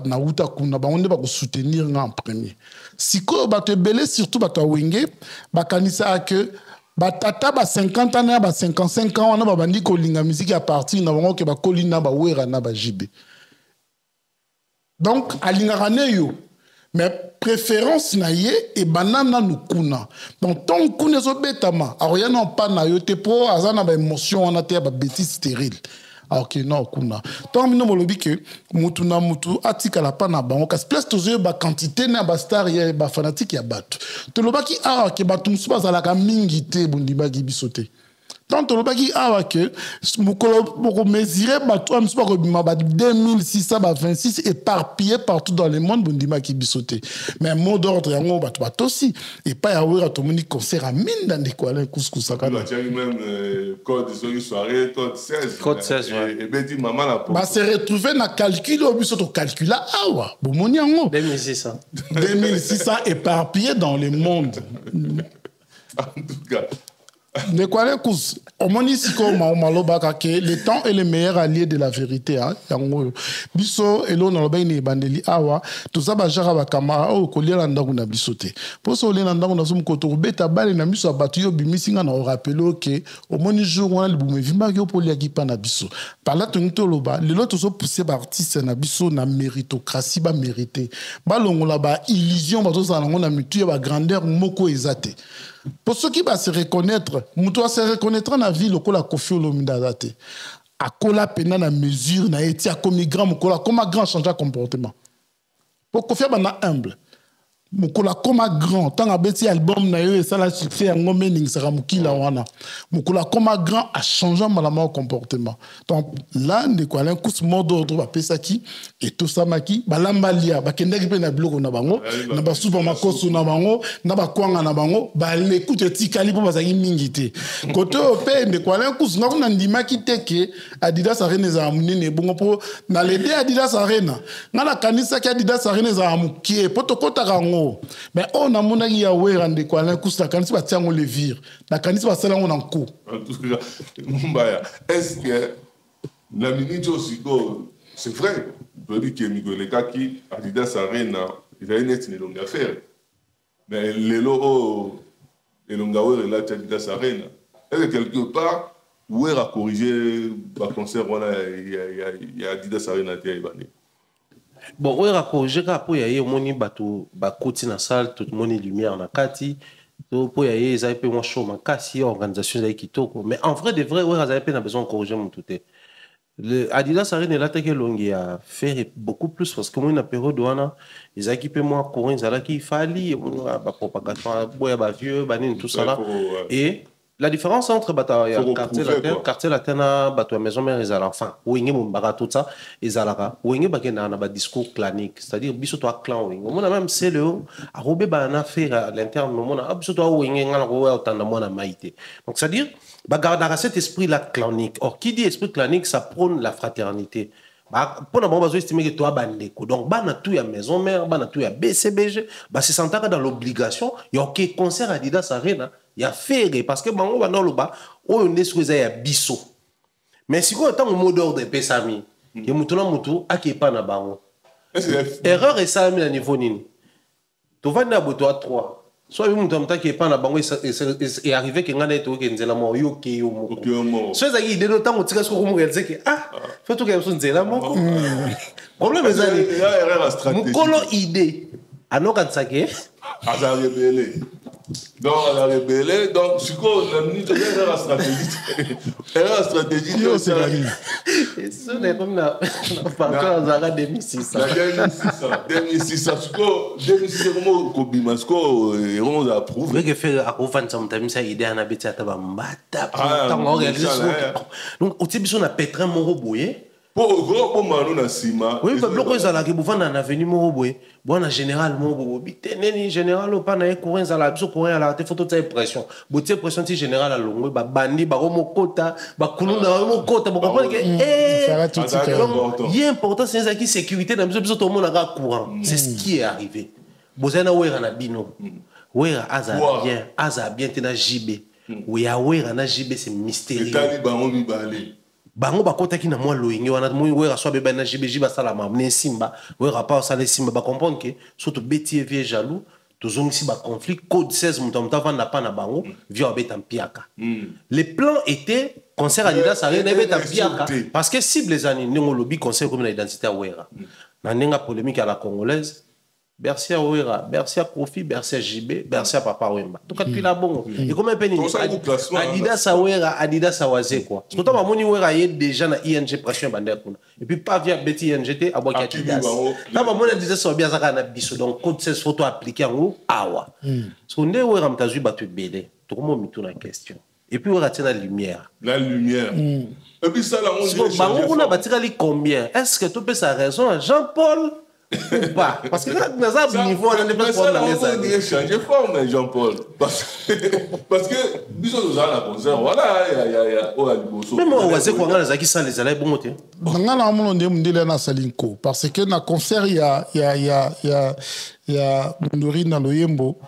Na uta kuna ba onde ba ko soutenir nga en premier. Siko ba te belé surtout ba to wenge ba kanisa que ba tata ba 50 ans ba 55 ans on ba bandi ko linga musique à partir na bango ke ba kolina ba wera na ba jibe. Donc alinga rane yo mais préférence na ye et banana nous kuna. Donc ton kuna zo betama aroya non pas na yo te po azana ba émotion on a te ba bêtise stérile. Ah ok non kuna tant mino molobi que mutu na mutu atika la pana bango kas place tozo ba quantité na ba star ya ba fanatique ya batu to lobaki ke batu musuba za la ka mingi te bundimba gi bisote tant to lobaki que mukolo boko mesurer batu musuba ko bima ba 2626 éparpillés partout dans le monde bundimba gi bisote mais mot d'ordre yango batu batosi et pas ya wera to moni concert à mine dans des quoi là couscousaka même code soirée code 16 code 16 et ben dit maman la bah se retrouver na calcul au biso to calcula awa bomoni yango 2600 éparpillés dans le monde en tout cas ne quoi les cous au moni siko maloba que le temps est le meilleur allié de la vérité hein yango biso elo na loba ni bandeli awa tout ça ba jara ba kama o kolia ndangu na bisote poso le ndangu na zum ko to beta bale na biso abatu yo bimisinga na rappeler que au moni jour on le bume vimba yo polia ki pa na biso par là to loba le lot so pousser ba artiste na biso na méritocratie ba mérité ba longola ba illusion ba to za na mutu ya ba grandeur moko ezate. Pour ceux qui vont se reconnaître, Moutoua se reconnaîtra dans la vie, le Kola Kofi Olomidazate. A Kola Pena na mesure, na eti a comme grand, comme grand changer comportement. Pour Kofi Abana humble. Mukola koma grand tant a beti album na yo et ça la succès en meaning sera mukila wana mukola koma grand a changé malama comportement donc là de quoi un coup mode d'ordre ba pesaki et tout ça maki balamba lia ba kendeki pe na bloko na bango na ba super makoso na bango na ba kwanga na bango ba l'écoute tikali po bazaki mingité côté pe de quoi un coup ngona ndima kiteke Adidas Arena za munene bongo po na lede Adidas Arena ngala kanisa ki Adidas Arena za mukie poto kota rango mais on a mon ya wera de quoi la couche la kanisi ba tiango le vire la kanisi ba sala on en coup en tout cas mbaya est-ce que la minute aussi c'est vrai on peut dire que Miguel Kaki Adidas Arena il a une etnie longue affaire mais les lots et longawe là Adidas Arena est quelque part wera corriger ba concert on a il y a Adidas Arena tie ibani. Bon, on a corrigé pour y aller au moni bateau bakoti na salle tout le monde lumière na kati to pour y aller ils avaient peu moins chaud ma kasi organisation des kitoko mais en vrai de vrai on a pas besoin de corriger mon tout le Adidas Arena là que longue a faire beaucoup plus parce que moi une période on ils équipent moins courir ça là qui fallait ba propagation boya ba vieux ba tout ça là et la différence entre quartier latin bateau maison mère et enfin wingé mon baga tout ça et zalaka wingé bakena na ba discours clanique c'est-à-dire biso toi clan wingé on a même c'est le a robé ba na faire à l'interne on a biso toi wingé ngana roé autant de moi na maïté donc c'est-à-dire ba garder cet esprit là clanique or qui dit esprit clanique ça prône la fraternité bah pour na bon besoin estimer que toi bandeko donc ba na tout ya maison mère ba na tout ya BCBG ba se sentir dans l'obligation y a OK concert Adidas Arena il y a ferré parce que bango ba no ba o ne souza ya biso mais si ko tant mot d'ordre pesami ke mutu na mutu akepa na bango erreur et ça à niveau nini to va na boto à 3 soit mutu mta kepa na bango et arrivé que ngana to ke nzela mo yo ke yo mo so za idée no tant tika ko mo relze ke faut to ke so nzela mo problème est erreur stratégique mukolo idée anoka tsake aza rebelle donc on a rebellé donc ce qu'on a mis derrière la stratégie c'est la ligne et ça n'est comme na pas encore à 2600 ce qu'on 2600 comment kobima ce qu'on on a approuvé que fait à offense sometimes ça idée na beti ata ba mbata tant on réalise donc au tibiso na pétrin moro boyé Pour gros mano na sima. Oui, le bloc est à la Kibouvan en avenue Moroboué. Bon, en général, Moroboué. Tenez, général, au pan, courant à la courant à la photo de pression. Beauté pression, si général à l'ongwe, bandi, baromo kota, bakulou na mo kota, vous comprenez que, il est important, c'est la sécurité dans le tout le monde a courant. C'est ce qui est arrivé. Bozana ouera na bino. Ouera aza bien, tena JB. Ouera na JB, c'est mystérieux. Bango bakota ki na mwa loingi wana moi wera so beba na jibeji ba sala mamne simba wera pa sala simba ba comprendre que surtout beti vie jaloux tozongi si ba conflit code 16 mutamta vanda pa na bango via beta mpiaka. Les plans étaient concert Adidas ça rien beta mpiaka parce que cible les années ngo lobby concert comme l'identité wera na nenga polémique à la congolaise. Bercy à Ouera, Bercy à Kofi, Bercy à JB, Bercy à Papa Wemba. Tout cas, depuis là, bon. Et comment on peut Adidas à Ouera, Adidas à Wazé, quoi. Parce que quand on a Ouera, il y a déjà dans ING pression bandère. Et puis, pas via Betty INGT, à Bois Adidas. Quand on a Adidas, ça va bien, ça va bien, donc, code 16 photos appliquées en haut, awa. Parce qu'on est Ouera, on a vu battu BD. Tout le monde met tout dans la question. Et puis, on a la lumière. La lumière. Et puis, ça, là, on a bâti combien? Est-ce que tu peux sa raison, Jean-Paul? Ou pas. Parce que là, dans un niveau, on a des places pour la maison. On a changé forme, Jean-Paul. Parce que, bisous, nous avons la concert, voilà, il y a même on va dire qu'on a les acquis sans les allées, bon, côté. On a un Salinko. Parce que dans le concert, il y a Mondori dans le Yembo.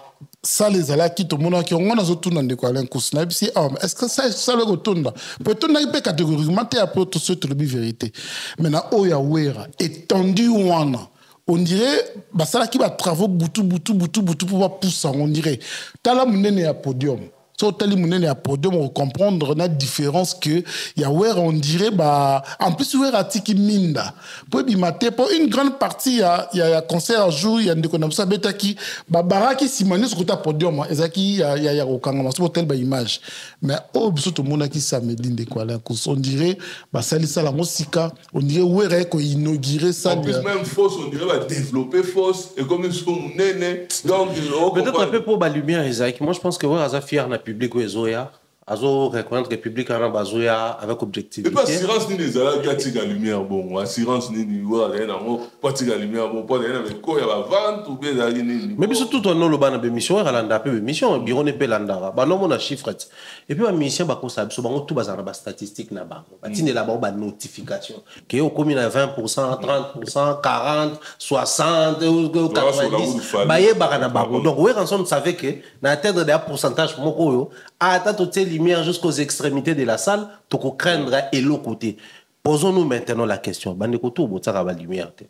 Ça les allait qui tout le monde qui ont on a tout dans des quoi l'incousin si est-ce que ça le retourne peut-être on a catégoriquement t'es après tout ce truc de vérité maintenant oya wera étendu wana on dirait bah ça là qui va travaux boutou pour pousser on dirait t'as la monnaie à podium. So tali munene à podium on comprendre la différence que ya wera on dirait bah en plus wera tiki minda pour bimater pour une grande partie ya concert à jour ya ndeko na ça beta qui ba baraki simane sur ta podium ezaki ya okanga so tel ba image mais oh biso tout monde qui samedi ndeko ala on dirait bah ça la musika on dirait wera ko inaugurer ça en plus même fausse on dirait va développer fausse et comme ce munene donc peut-être un peu pour ba lumière Isaac moi je pense que wera za fier na public ou Zoya, azo reconnaître que le public a un Zoya avec objectivité. Et pas assurance ni les ala gati la lumière bon, assurance ni wa rien en pas la lumière bon, pas rien avec quoi il va vendre ou bien ni. Mais surtout ton nom le ban de mission, elle a peu mission, bureau ne peut l'andara. Ba non mon a chiffre. Et puis ma mission ba ko ça so bango tout bazana ba statistique na ba. Ba tine là ba notification. Que au commune à 20%, 30%, 40, 60 ou 90. Ba ye ba na ba. Donc ouais ensemble savait que na atteindre des pourcentage moko yo à toute lumière jusqu'aux extrémités de la salle, tu peux craindre et l'autre côté. Posons-nous maintenant la question. Bandeko bo tsaka ba lumière te.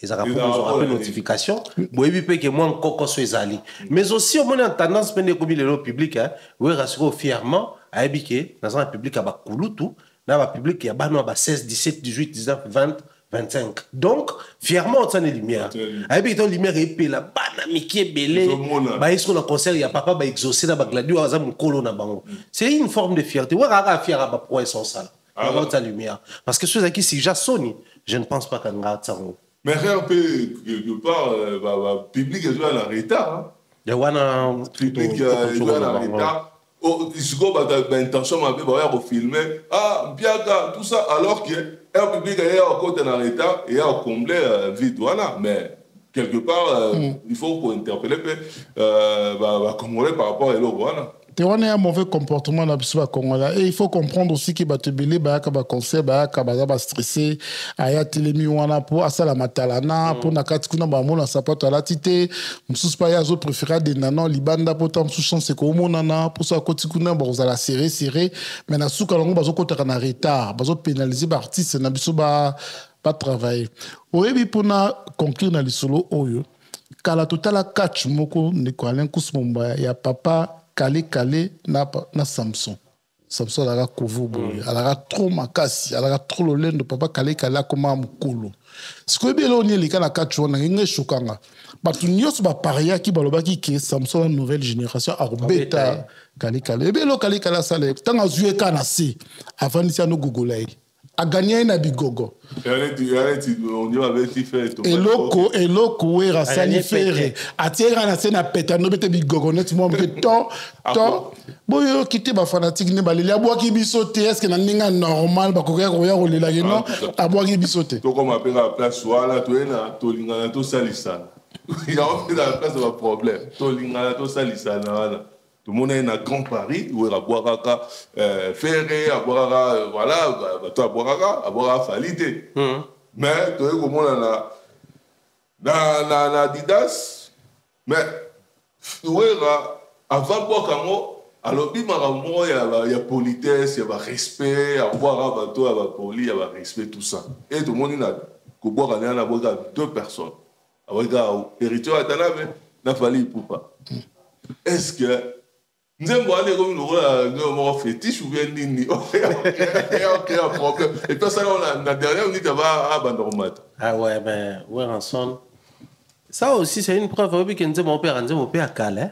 Et ça rapporte une notification. Boyebi pe que moi encore soit zali. Mais aussi au moins en tendance pende ko bi le public hein. Oui rassure fièrement a ebike dans un public aba kulutu, na ba public ya ba no ba 16, 17, 18, 19, 20 25. Donc, fièrement, on tient les lumières. Avec les lumières épais, la banane, Mickey, Belé, bah, ils sont en concert, il y a papa, bah, exaucé, là, bah, gladio, à mon colo, na bango. C'est une forme de fierté. Ouais, rara, fier, bah, pourquoi ils sont sales? On tient les lumières. Parce que ceux qui, si j'ai Sony, je ne pense pas qu'on a ça. Mais rien peu, quelque part, bah, public est joué en retard. Il y a un public est joué en retard. Il y a une intention de filmer. Ah, Biaga, tout ça, alors que un public est encore en retard et a comblé vite. Voilà, mais quelque part, il faut qu'on interpelle Congolais par rapport à l'autre. Voilà. Il y a un mauvais comportement dans le Congolais. Et il faut comprendre aussi que les concert, les stressé, aya telemi wana pour asala matalana pour nakati kuna ba mona sapato ala tite mususu pa yazo préférer des nanan libanda pour tam sous chance ko monana pour ça koti kuna ba ozala serré mais na suka longo bazo kota na retard bazo pénaliser ba artiste na biso ba travailler oyebi pona conclure na lisolo oyo kala totala catch moko ne ko Alain Kousmomba ya papa Kale na Samson elle a couvert elle a trop makasi elle a trop le lait de papa Kale comme un mukolo ce que bien on est les cas na catch on a chokanga batu nyos ba paria ki baloba ki Samson la nouvelle génération arbeta Kale bien lo Kale ça le tanga zué kana si avant ici no gogolai a gagné na bigogo. On dit avec qui fait eloko wera sali fere atiera na sena peta no bete bigogo net mo que to boyo kité ba fanatique ne baleli abwaki bisote est-ce que na ninga normal ba koya koya kolela non abwaki bisote to comme appelle la place wala to ena to lingana to salisana il y a aussi dans la place de problème to lingana to salisana wala. Tout le monde est dans Grand Paris, où il y a Boaraka Ferré, à Boaraka, voilà, à Boaraka Falité. Mais, tu vois, comme on a Adidas, mais, tu vois, avant Boaraka, alors, il y a politesse, il y a respect, à Boaraka, il y a poli, il y a respect, tout ça. Et tout le monde a deux personnes. Avec héritier, il a fallu pour pas. Est-ce que nous avons un fétiche ou bien nini? Ok, un problème. Et puis ça, la dernière, on dit que ah ouais, mais ouais, Ranson. Ça aussi, c'est une preuve que nous avons mon père à Calais.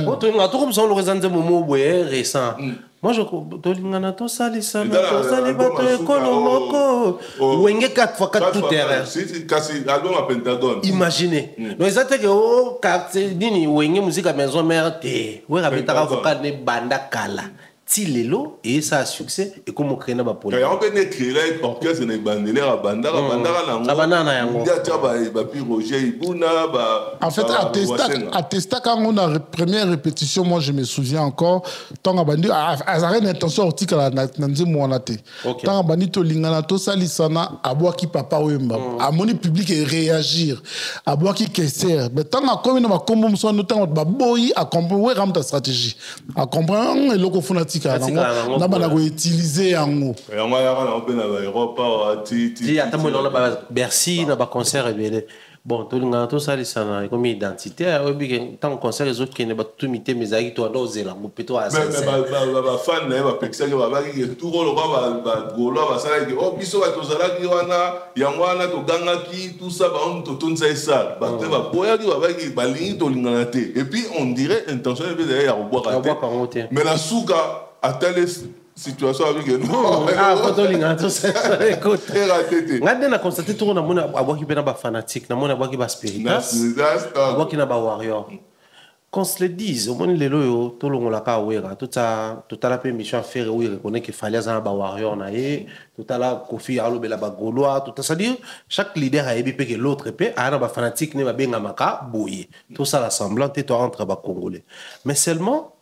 On a tout comme ça, on le récent moment récent. Moi, je dois salir ça. Wenge 4x4 tout terrain. C'est l'album à Pentagone. Imaginez. Donc, ça fait que au quartier, Wenge musique à maison mère, ouais, avec ta avocat ne banda kala. Tilelo et ça a succès et comme on crée na ba poli. On peut créer l'orchestre ne bandele à bandara nango. Banana yango. Il y a ba Roger Ibuna ba. En fait attesta quand on a première répétition moi je me souviens encore tant bandi azare intention ortika la nanzi mwana te. Tant bandi to lingana to salisana abwaki papa wemba. A moni public et réagir. Abwaki kesser. Mais tant a comme na ba kombo mso no tant ba boyi a comprendre ouais ram ta stratégie. A comprendre et loko funati na bana ko utiliser yango yango ya na open na aéroport ti ata mo na ba Bercy na ba concert ebele bon to linga to sali sana comme identité obi tant concert les autres qui ne ba tumité mes aïe to dozela mo peto a ça mais ba fan na ba pexer ba ki tout rolo ba golo ba sala ki oh biso ba to zala ki wana yango wana to ganga ki tout ça ba on to tonsa ça ba te ba boya ki ba ki ba lingi to linga te et puis on dirait intention de derrière au boire mais la souka à telle situation avec nous. Ah, quand on l'a tout ça, écoute. Regardez, on a constaté tout le monde a boire qui est pas fanatique, on a boire qui est spiritas, on a boire qui est pas warrior. Qu'on se le dise, au moins les loyaux, tout le monde l'a pas ouéra, tout à la permission à faire oui reconnaît qu'il fallait un warrior naé, tout à la Kofi Alo bela ba gaulois, tout à ça dire chaque leader a ébipé que l'autre épée, a un fanatique ne va bien gamaka bouillé. Tout ça l'assemblant, t'es toi entre bas congolais. Mais seulement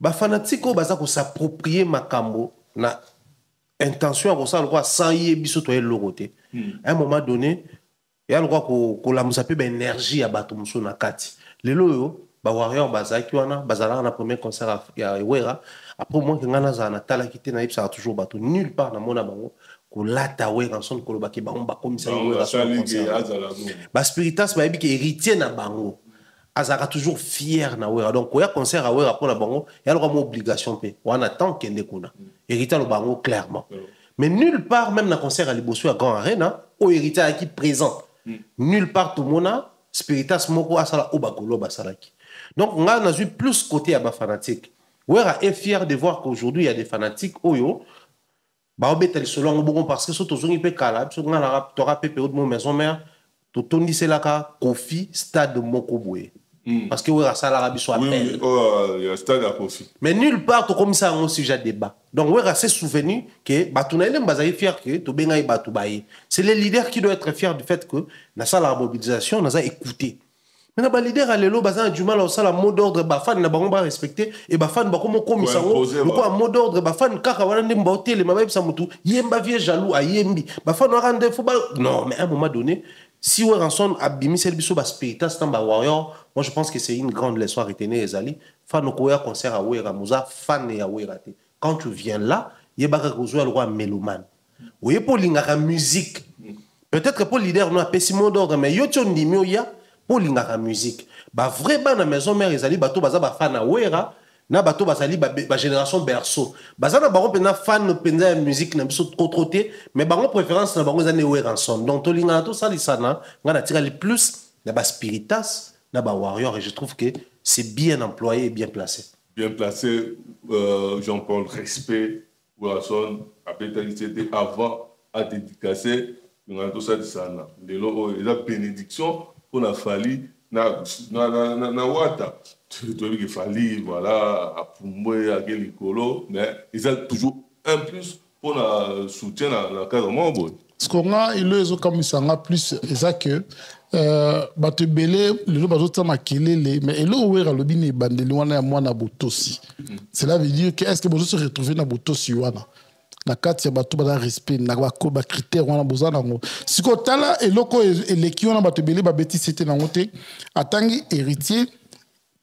ba fanatique ko baza ko s'approprier makambo na intention ko ça le quoi sans y biso to loroté à un moment donné il y a le quoi ko la musape ba énergie à bato muso na kati lelo yo ba warrior baza ki wana bazala na premier concert ya Wera après moi que ngana za na tala kité na ipsa toujours bato nulle part na mona bango ko lata Wera son ko ba ki ba on ba comme ça Wera son concert ba spiritas ba bi ki héritier na bango azaka toujours fier na Wera donc koya concert à Wera pour la bango il y a une obligation pe on attend kende kuna héritier le bango clairement mais nulle part même na concert à Liboso à Grand Arena au héritier qui présent nulle part tout mona spiritas moko asala obagolo basalaki donc on a eu plus côté à ba fanatique Wera est fier de voir qu'aujourd'hui il y a des fanatiques oyo ba obetali solo bon parce que surtout zongi pe kala so ngala tora pe de mon maison mère tout tondi c'est là ka Kofi stade Mokoboué. Parce que Wera ça l'Arabie soit oui, il y a stade à Kofi. Mais nulle part to comme ça un sujet de débat. Donc Wera s'est souvenu que batuna ele mbazayi fier que to benga batu bayi. C'est le leader qui doit être fier du fait que na ça la mobilisation na écouté. Mais na leader à lelo bazan du mal au ça la mot d'ordre ba fan na bango ba respecter et ba fan ba comme komisango le quoi mot d'ordre ba fan kaka wana ndimba hotel ma ba bisa mutu yemba vie jaloux a yembi ba fan rande faut ba non mais à un moment donné si Wera son abimi c'est biso ba spiritas tamba warrior moi je pense que c'est une grande leçon à retenir ezali fan koya concert à Wera muza fan ya Wera te quand tu viens là yebaka kozwa le roi mélomane oye pour lingaka musique peut-être pour leader no apesi mot d'ordre mais yo tchondi mio ya pour lingaka musique ba vrai ba na maison mère ezali bato baza ba fan à Wera na bato basali ba génération berceau baza na bango pena fan penza ya musique na biso trop te mais bango préférence na bango zane Wera son donc to linga to sali sana ngana tira le plus na ba spiritas na ba warrior et je trouve que c'est bien employé et bien placé Jean-Paul respect pour la son après c'était avant à dédicacer on a tout ça de ça là la bénédiction on a fallu na wata tu dois qu'il fallait voilà à Pumbwe à Gelikolo mais ils ont toujours un plus pour la soutien dans le cadre membre ce qu'on a il est comme ça a plus c'est que bato belé le bato tama kelele mais elo wera lobi ne bandeli wana ya mwana botosi cela veut dire que est-ce que bozo se retrouver na botosi wana na kati ya bato ba respect na ba ko ba critère wana bozana ngo siko tala eloko eleki wana bato belé ba beti c'était na ngote atangi héritier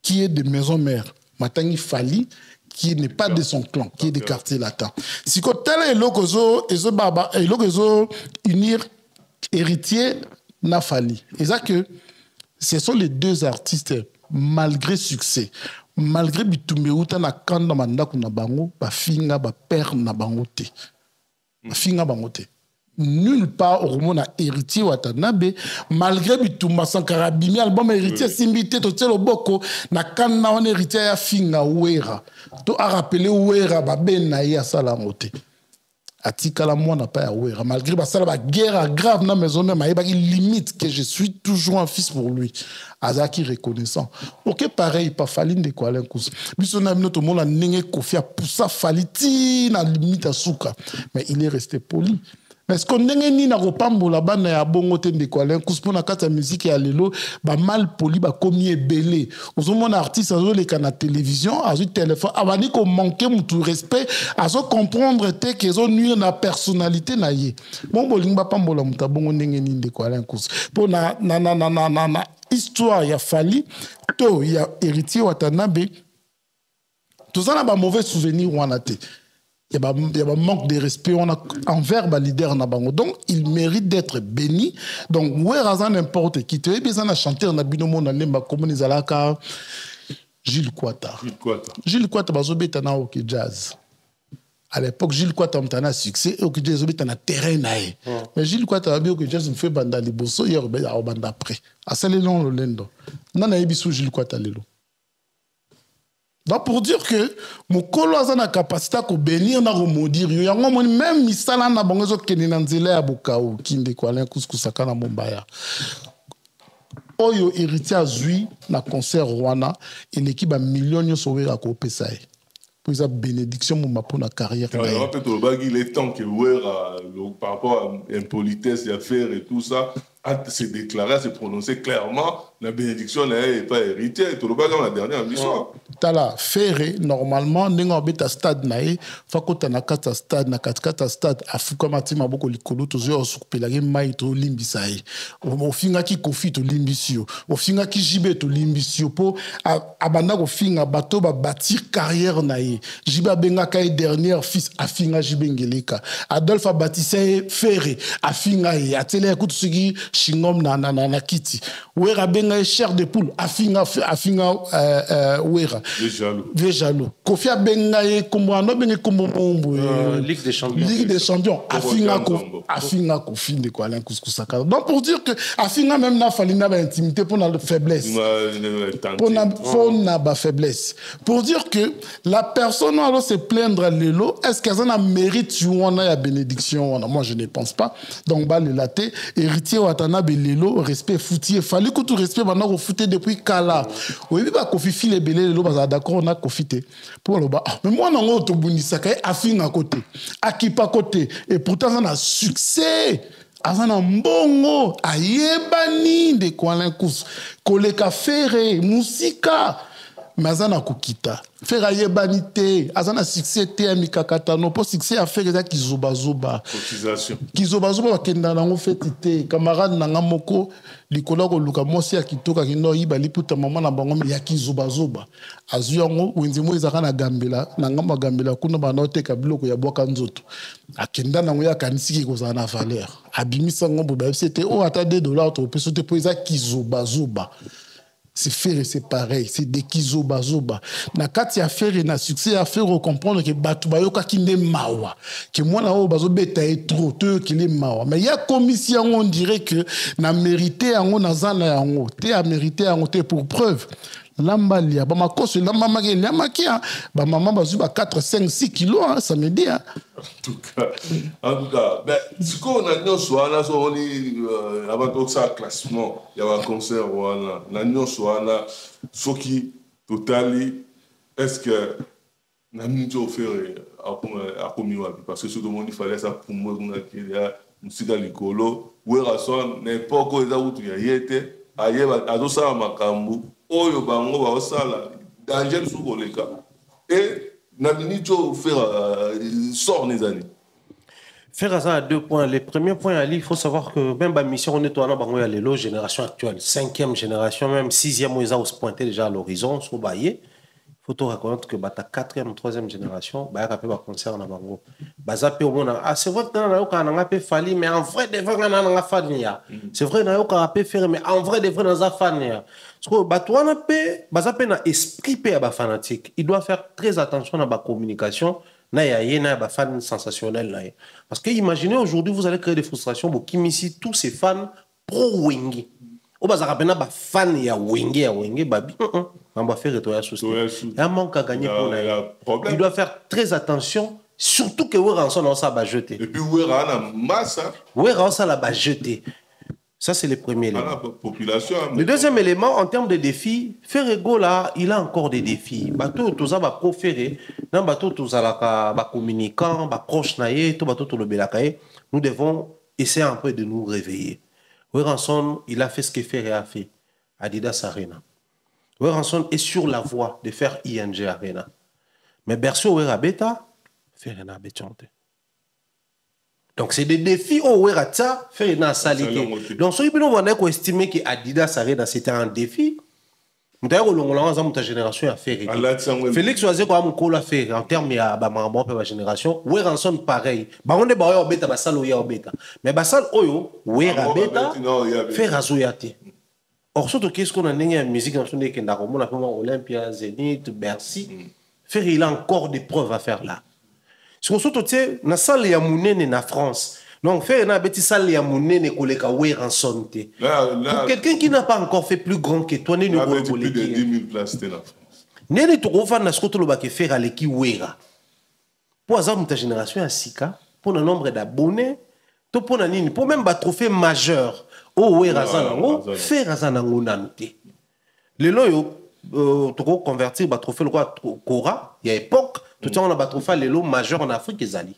qui est de maison mère matangi fali qui n'est pas de son clan qui est de quartier latin siko tala eloko zo baba eloko zo unir héritier n'a fali. Et ça que ce sont les deux artistes malgré succès, malgré bitumeuta na kanda mandako na bango, ba finga ba père na bangote. Ba finga bangote. Nulle part au monde a héritier Watanabe malgré bitumba Sankara bimi album héritier simbité to telo boko na kanda on héritier ya finga wera. To a rappelé wera ba ben na ya sala ngote. Atikala moi n'a pas à malgré la guerre grave dans maison même il limite que je suis toujours un fils pour lui Azaki reconnaissant ok pareil pas faline de quoi l'incous bisous n'a tout le monde a n'engé kofia pour ça faliti na limite à souka mais il est resté poli mais ce qu'on n'engé ni na repambo la bande ya bongo te de quoi l'incous pour na kata musique ya lelo ba mal poli ba komi belé aux mon artiste azo les canaux télévision azo téléphone avani ko manquer tout respect azo comprendre te que zo nuire na personnalité na ye bon boling ba pambola muta bongo ndenge ni de quoi l'incous pour na histoire ya fali to ya héritier Watanabe tout ça na ba mauvais souvenir wana te il y a un manque de respect envers le leader Nabango. Donc, il mérite d'être béni. Donc, où est n'importe qui te besoin de chanter en abinomo dans l'emba comme les alaka Gilles Kwata. Gilles Kwata bazobeta au jazz. À l'époque, Gilles Kwata a succès et au jazz obeta na terrain nae. Mais Gilles Kwata a dit que jazz me fait banda liboso hier au banda après. À ça les longs le lendo. Nana ebisu Gilles Kwata lelo. Donc pour dire que mon colo a la capacité à bénir na remodir yo yango même misala na bango zo kenina nzela ya bokao kinde kwa len kuskusaka na Mombaya oyo héritier azui na concert Rwanda et l'équipe a millions yo sauver à kopesa pour sa bénédiction mon pour la carrière il est temps que par rapport à impolitesse et affaires et tout ça s'est déclaré, s'est prononcé clairement, la bénédiction n'est pas héritière. Tout le monde dans la dernière mission. Tala ferré normalement n'engo beta stade nae fakota na kata stade na kata stade afuka matima boko likolo tozo osukupela ke mai to limbisai ofinga ki kofi to limbisio ofinga ki jibe to limbisio po abanda ko finga bato ba bâtir carrière nae jiba benga kai dernier fils afinga jibengeleka Adolphe a bâtissé ferré afinga e atele kutu sugi shingom na kiti wera benga chair de poule afinga wera Vejalo Kofi Bengaye Komboano Bengaye Kombombo Ligue des Champions. Ligue des Champions Afinga Kofi de quoi Alain Kouskou-Sakala. Donc pour dire que Afinga même n'a fallu n'a pas intimité pour la faiblesse. Pour la faiblesse. Pour dire que la personne alors se plaindre à l'élo, est-ce qu'elle en a mérite sur la bénédiction? Moi je ne pense pas. Donc bah le latte héritier Watanabe l'élo respect foutier. Fallait que tout respect maintenant au fouté depuis Kala. Oui bah Kofi file belé l'élo d'accord on a profité pour le bas mais moi non auto bundisaka afin à côté akipa côté et pourtant on a succès azana mbongo ayebani de kwalin kus koleka fere musika mazana kokita faire ayebani te azana succès te amikakata no po succès à faire ça kizoba cotisation kizoba bakenda nango feti te camarade nanga moko likolo ko luka mosi akitoka kindo yiba liputa mama na bango ya kizoba azuyongo wenzimo ezaka na gambela nanga magambela kuna banote kabiloko ya boka nzoto akenda nango ya kanisiki kozana na valeur abimisa ngombo ba c'était o ata $2 to peso te po eza kizoba c'est faire c'est pareil c'est des kizoba na kati ya faire na succès à faire comprendre que batu bayoka kinde mawa que moi na o bazo beta est trop te qu'il est mawa mais il y a commission on dirait que na mérité yango na zana yango te a mérité yango te pour preuve Lambalia, bah ma cause, lamamaki, lamakia, bah maman bazu bah 4, 5, 6 kilos, hein, ça me dit. Hein. En tout cas, ben, ce qu'on a dit, on est avant tout ça, classement, il y a un concert, on a ce qui, total, est-ce que nous avons fait à Komiwa, parce que ce dont il fallait ça pour moi, il y a une cigale licolo, où est-ce que n'importe quoi, il y a été, ailleurs, à tout ça, Makambu, Oyo Bango, Baosala, danger sous le cas. Et nous avons fait sort les années. Faire ça à 2 points. Les premiers points, Ali, il faut savoir que même la mission, on est tournant dans les génération actuelle, 5e génération, même 6e, ils ont pointé déjà à l'horizon, sur Baye. Il faut reconnaître que ta 4e, 3e génération, il y a un concert dans Bango. C'est vrai que on a fait falli, mais en vrai, des vrais, on a fait. C'est vrai qu'on a fait faire, mais en vrai, des vrais, on a fait. Parce que on a un esprit fanatique. Il doit faire très attention à la communication. Il y a des fans sensationnels. Parce que imaginez aujourd'hui, vous allez créer des frustrations pour qui ici tous ces fans pro-Wengi. Au bazar, il y a des fans qui Wengi, on va faire retourner à souci. Il y a un manque à gagner pour nous. Il doit faire très attention, surtout que Weranson a ça jeter. Et puis Weranson a masse. Weranson a jeter. Ça, c'est le premier élément. Population, le deuxième élément, en termes de défis, Ferrego, là, il a encore des défis. Bateau, tout ça va proférer. Dans bateau, tout ça va communicant, va proche naïe, tout bateau, tout le belakaye. Nous devons essayer un peu de nous réveiller. Weranson, il a fait ce que Ferré a fait. Adidas Arena. Weranson est sur la voie de faire ING Arena. Mais Berceau, Werabeta, Ferré n'a pas chanté. Donc, c'est des défis au Werata, faire une salité. Donc, si nous avons estimé que Adidas Arena, c'était un défi, nous avons une génération à faire. Félix Oazé, comme on fait en termes de la génération, Weranson, pareil. On est en bêta, basal ou ya bêta. Mais basal oyo, Werabeta, faire azoyate. Or, surtout, qu'est-ce qu'on a une musique dans son équipe, on a fait Olympia, Zénith, Bercy. Faire, il a encore des preuves à faire là. Surtout, tu sais, na salle ya munene na France. Donc, faire na beti salle ya munene koleka Weranson te. Pour quelqu'un qui n'a pas encore fait plus grand que toi, n'est pas plus de 10 000 places en France. N'est pas trop fan na ce que tu vas faire avec qui Wera. Pour avoir ta génération à Sika, pour le nombre d'abonnés, pour même un trophée majeur au Wera Zanango, faire Zanango nante. Le loyo, tu peux convertir le trophée le roi Kora, il y a époque. Tout ça, on a trouvé les lots majeurs en Afrique, ils allaient.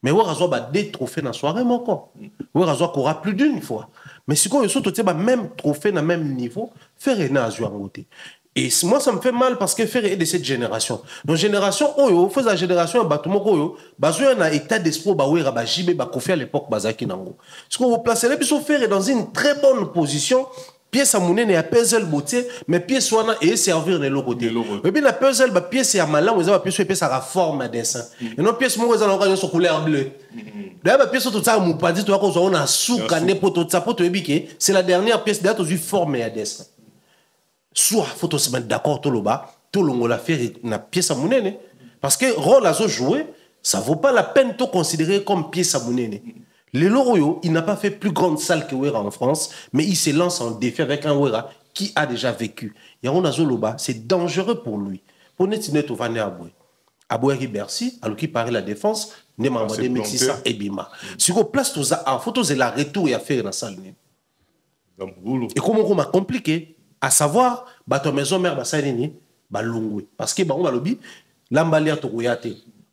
Mais on a des trophées dans la soirée, on a plus d'une fois. Mais si on a même trophée dans le même niveau, faire une azouangoté. Et moi, ça me fait mal parce que faire est de cette génération. Donc, génération, on fait la génération, on a un état d'espoir, on a jibé, à l'époque, bazaki nango. Ce qu'on vous place là, puis on fait dans une très bonne position. Pièce à monnaie a puzzle beauté mais pièce soit et servir de l'autre côté et puis la puzzle ba pièce à malin vous avez pièce à la forme à dessin et non pièce moi on a sur couleur bleue d'ailleurs pièce tout ça mon pas dit toi qu'on on a souka n'importe tout ça pour te biquer c'est la dernière pièce d'être aussi formée à dessin soit faut se mettre d'accord tout le bas tout le monde la faire na pièce à monnaie parce que rôle à jouer ça vaut pas la peine de considérer comme pièce à monnaie. Le Loroyo, il n'a pas fait plus grande salle que Wera en France, mais il se lance en défi avec un Wera qui a déjà vécu. Yahona Zoloba, c'est dangereux pour lui. Pour Netinet Ovane Aboué. Aboué Bercy, alors qu'il paraît la défense, Nemamade Mexissa et Bima. Si on place tout ça, en photo, c'est la retour et à faire dans la salle. Et comment on m'a compliqué, à savoir, ton maison mère, Bassalini, Balungwe. Parce que, on va le dire, l'ambalia Togoyate.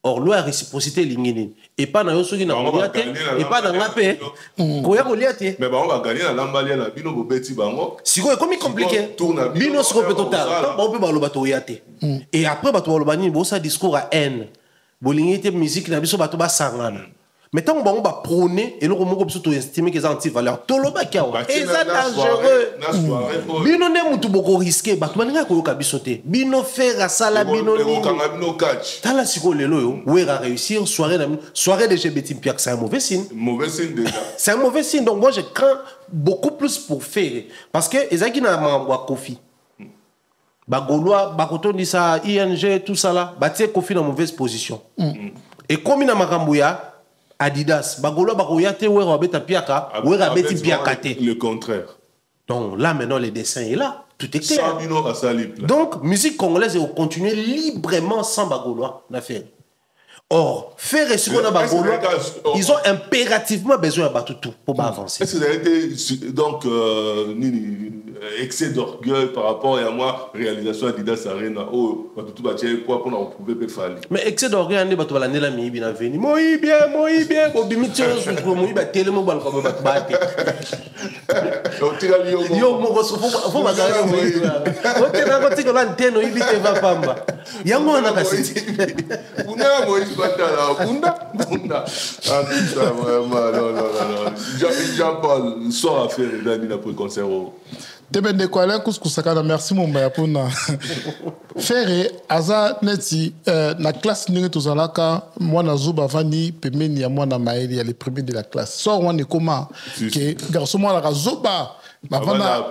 Or, loi réciprocité lingini. Et pas dans le sogi na Goliath, et pas dans la paix. Koya Goliath. Mais on va gagner la lambalia la bino bobeti bango. Si quoi comme compliqué. Bino se peut total. On peut balo bato yate. Et après bato balo bani bossa discours à haine. Bolingité musique na biso bato ba sangana. Mais tant qu'on va prôner et nous on peut estimer que c'est anti-valeur. Tout le bac et ça dangereux. Bino ne mutu boko risqué. Bato maninga koyoka bisoté. Bino faire ça la bino ni. Tala siko lelo yo. Wera réussir soirée de GBT Piak c'est un mauvais signe. Mauvais signe déjà. C'est un mauvais signe. Donc moi je crains beaucoup plus pour faire parce que ezaki na mangwa Kofi. Bagolois, bakotondi ça ING tout ça là, batie Kofi dans mauvaise position. Et comme il na makambouya Adidas, bagolo bakoyate Wera beta piaka, Wera beti piaka te. Le contraire. Donc là maintenant le dessin est là. tout est clair. Donc, musique congolaise est continuer librement sans Bagolois. Or, faire et ce qu'on a Bagolois, ils ont impérativement besoin de tout pour avancer. Est-ce que ça a été donc excès d'orgueil par rapport à moi, réalisation Adidas Arena, oh, tout va tirer quoi pour en prouver que fallait. Mais excès d'orgueil, on est battu la nela mi bien venu. Moi bien, au bimiti on moi bien tellement bon comme battu battu. Yo mo faut bagarre moi. On te na côté que l'antenne il bite va pamba. Yango on a cassé. Bunda moi il batala bunda. Ah ça vraiment non. Jean-Paul sort à faire dans le concert. Tebende kwa la kuskusakana merci mon baya pona. Faire aza neti na classe ningi tozalaka mwana zuba vani pemeni ya mwana maeli ya les premiers de la classe. Sort wana comment que garçon mwana ka zuba bavana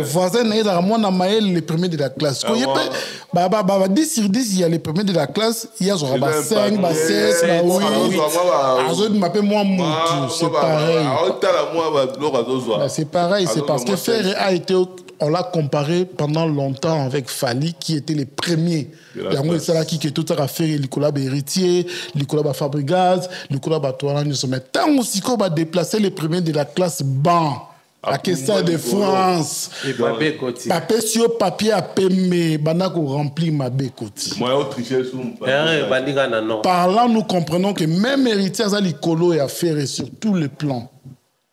voisin na eza mwana maeli les premiers de la classe. Ko yepe ba 10 sur 10 il y a les premiers de la classe, il y a genre ba 5 ba 16 ba 8. Azo m'appelle moi mutu, c'est pareil. C'est pareil, c'est parce que Ferré a été on l'a comparé pendant longtemps avec Fali, qui était les premiers. Il c'est là qui tout a fait, Nicolas Héritier, Nicolas Fabrigaz, Nicolas Batoilan. Mais tant aussi qu'on va déplacer les premiers de la classe ban, à question de France. Et Babé Koti. Papier sur papier à Pemé, Banako rempli Mabé Koti. Parlant, nous comprenons que même héritier a l'icolo et à faire sur tous les plans.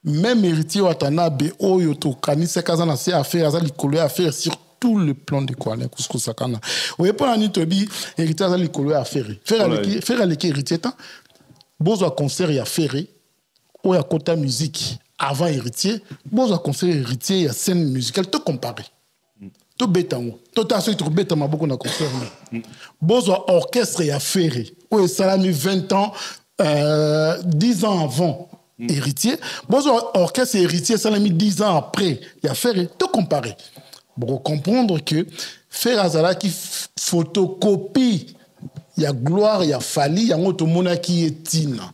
Même héritier Watanabe, Oyo, Tokani, Sekazana, c'est à faire, à faire sur tout le plan de quoi, les Kouskou Sakana. Oui, pour la Nitobi, héritier a l'icolo à faire. Faire avec héritier, besoin concert et à faire, ou à côté musique, avant héritier, besoin concert héritier, il y a scène musicale, tout comparé. Tout bétango. Tout à fait, tout bétango, beaucoup de concert. Besoin orchestre et à faire. Oui, ça a mis 20 ans, 10 ans avant. Héritier, bon, orchestre et héritier, ça l'a mis 10 ans après. Il y a fait tout comparer. Pour comprendre que faire Azala qui photocopie, il y a gloire, il y a Fali, il y a un autre monde qui est tina.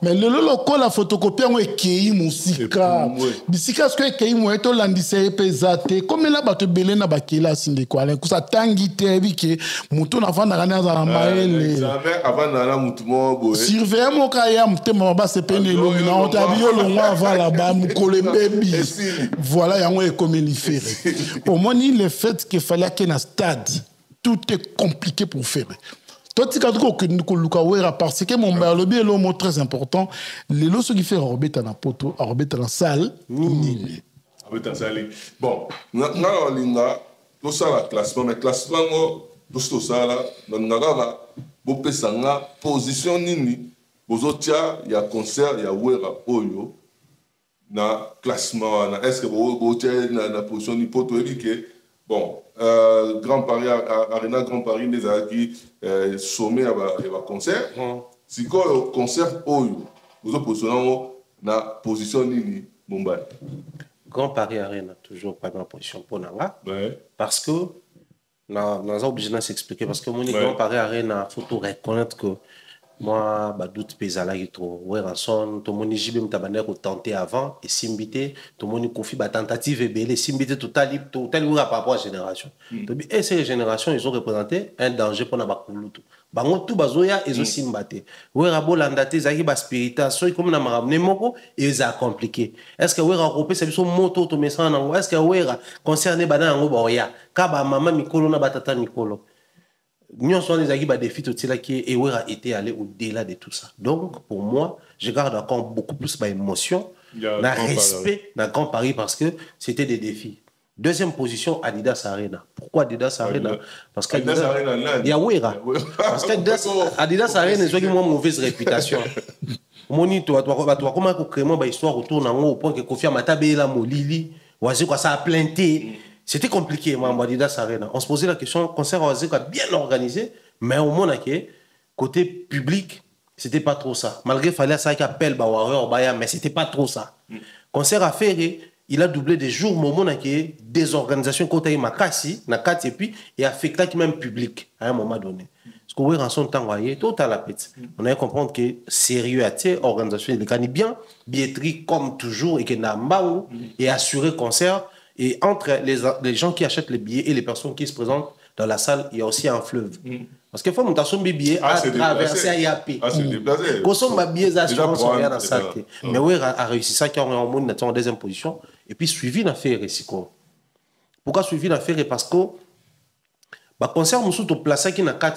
Mais le local la photocopie on est kei musika. Bisika ce que kei mo eto landise pesate. Comme là ba te belé na bakela sinde kwa len kusa tangi te bi ke muto na vanda kana za maele. Avant na muto mo boye. Surveiller mo ka ya mte mo ba se pene lo na on ta bio lo ngwa va là ba mu kole baby. Voilà yango e comme l'iféré. Pour moi ni le fait qu'il fallait que na stade tout est compliqué pour faire. Toi, tu as dit que parce que mon lobby est le mot très important. Les lots qui fait Robert dans la poto, Robert dans la salle. Bon, nous avons un classement, mais classement, nous avons une position. Il y a concert, il y a Wera Oyo. Na classement, est-ce que vous avez une position de poto? Bon, Grand Paris, Arena Grand Paris, les acquis, sommet à concert. Si quoi concert, vous positionnez dans la position de Mumbai. Grand Paris Arena, toujours pas dans la position pour Nanga. Parce que, nous avons obligé de s'expliquer. Parce que mon Grand Paris Arena, il faut reconnaître que moi, doute pesala trop. Ouais, rançon, tout le monde j'y vais tenté avant et simbité, tout le monde confie tentative et belé, simbité total par rapport à la génération. Et ces générations, ils ont représenté un danger pour la bakulutu. Bango tout bazoya ils ont simbaté. Ouais, rabo landate zaki ba spirita, so comme na marabne moko et ça compliqué. Est-ce que ouais regroupé c'est son moto to message nango? Est-ce que ouais concerné bana ngo boya? Ka ba maman mikolo na batata mikolo. Nous sommes les aguibas des filles qui a été allé au-delà de tout ça. Donc, pour moi, je garde encore beaucoup plus d'émotion, de respect dans Grand Paris parce que c'était des défis. Deuxième position, Adidas Arena. Pourquoi Adidas Arena? Parce qu'Adidas Arena, il y a Wera. Parce qu'Adidas Arena, ils ont une mauvaise réputation. Moni, toi, comment créer une histoire autour d'un au point que Kofi Amatabe la Molili, ou quoi ça a plainté. C'était compliqué, Adidas Arena. On se posait la question, concert bien organisé, mais au moins, côté public, c'était pas trop ça. Malgré qu'il fallait ça qui appelle Warrior Baya, mais c'était pas trop ça. Concert à faire, il a doublé des jours, moment des organisations côté Makasi, Nakati, et puis il affecté même public à un moment donné. Parce que oui, en son temps, tout à la pète. On a comprendre que sérieux à organisation, il gagne bien, billetterie comme toujours, et que n'a et assurer concert. Et entre les gens qui achètent les billets et les personnes qui se présentent dans la salle, il y a aussi un fleuve. Parce qu'il faut que tu aies des billets à traverser à YAP. Ah, c'est déplacé. Quand on a des billets d'assurance, on regarde dans la salle. Ouais. Mais oui, a réussi ça, qui est en deuxième position. Et puis, suivi l'affaire. Pourquoi suivi l'affaire? Parce que le concert, nous sommes placés qui n'a qu'à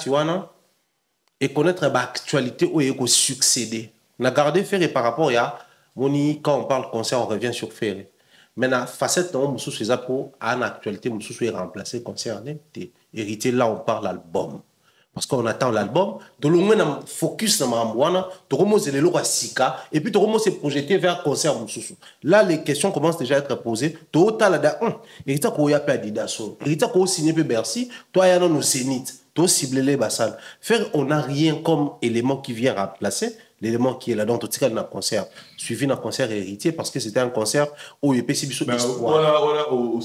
et connaître l'actualité où il y a succédé. On a gardé Ferré par rapport à quand on parle concert, on revient sur Ferré. Mais la facette, nous sommes pour à l'actualité, nous sommes remplacés concert. Hérité, là, on parle l'album. Parce qu'on attend l'album, tout le monde focus sur Mamouana, tout le monde c'est le logo à Sika, et puis tout le monde s'est projeté vers le concert Moussoussou. Là, les questions commencent déjà à être posées. Tout le monde hérité qu'on y a pas Adidas, hérité qu'on signé Bercy, toi, il y a nos Zénith, tout ciblé les bassales. Faire, on n'a rien comme élément qui vient remplacer l'élément qui est là dans tout cas dans le concert. Suivi d'un concert héritier parce que c'était un concert où il y a pas voilà,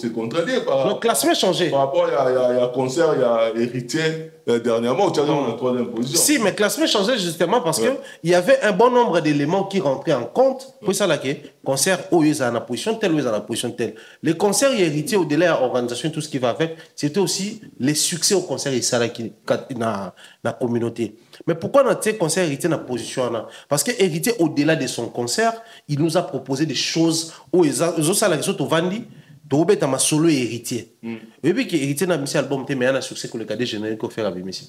c'est contradit. Le classement a changé. Par rapport à un concert, il y a héritier dernièrement, où tu as dans la troisième position. Si, mais le classement a changé justement parce qu'il y avait un bon nombre d'éléments qui rentraient en compte. Pour ça, là, concert où il y a une position telle, où il y a une position telle. Les concerts héritiers, au-delà de l'organisation, tout ce qui va avec, c'était aussi les succès au concert dans la communauté. Mais pourquoi notre concert héritier dans la position là? Parce que héritier, au-delà de son concert, il nous a proposé des choses où ils ont ça la question Vandi, Toubé dans ma solo héritier. Et puis que héritier dans monsieur album mais un succès que le cadet générique qu'on fait avec monsieur.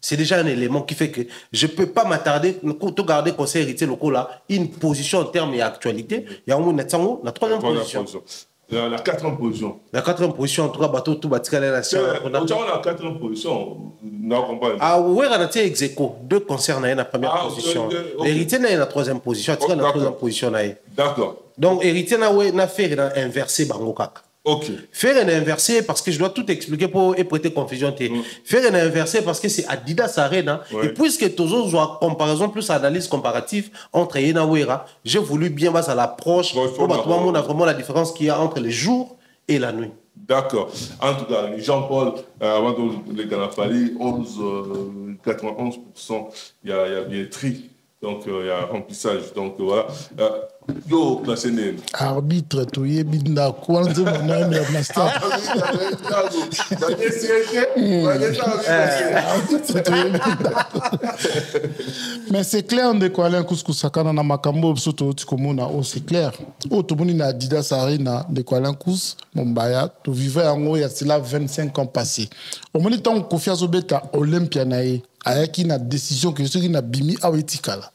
C'est déjà un élément qui fait que je peux pas m'attarder tout garder concert héritier local là une position en termes d'actualité. Il y a un la troisième position. La quatrième position. La quatrième position, en tout cas, bateau tout bâti la nation. On a la quatrième position. Non, comprends. Ah, ouais, on a ex-aequo. Deux concerts dans la première position. L'héritier dans la troisième position. En tout cas, dans la troisième position. D'accord. Donc, l'héritier n'a fait inverser Bangokak. Ok. Faire un inversé parce que je dois tout expliquer pour prêter confusion. Faire un inversé parce que c'est Adidas Arena. Ouais. Et puisque tous autres ont comparaison plus analyse comparative entre Yena Wera, j'ai voulu bien baser à l'approche pour tout le monde a vraiment la différence qu'il y a entre les jours et la nuit. D'accord. En tout cas, Jean-Paul, avant de les Ganafali, 91%, il y a billetterie. Donc, il y a un remplissage. Donc, voilà. Yo, classé né. Arbitre, tu y es binda. Quoi, on dit, mon ami, le master. Mais c'est clair, on est quoi, un couscous, on a makambo, c'est clair. Oh, tout le monde a Adidas Arena, de quoi, un couscous, mon baya, tu vivais en haut, il y a cela 25 ans passés. Au moment où on confie à Zobeta, Olympia, avec une décision que ceux qui n'a bimi à etikala.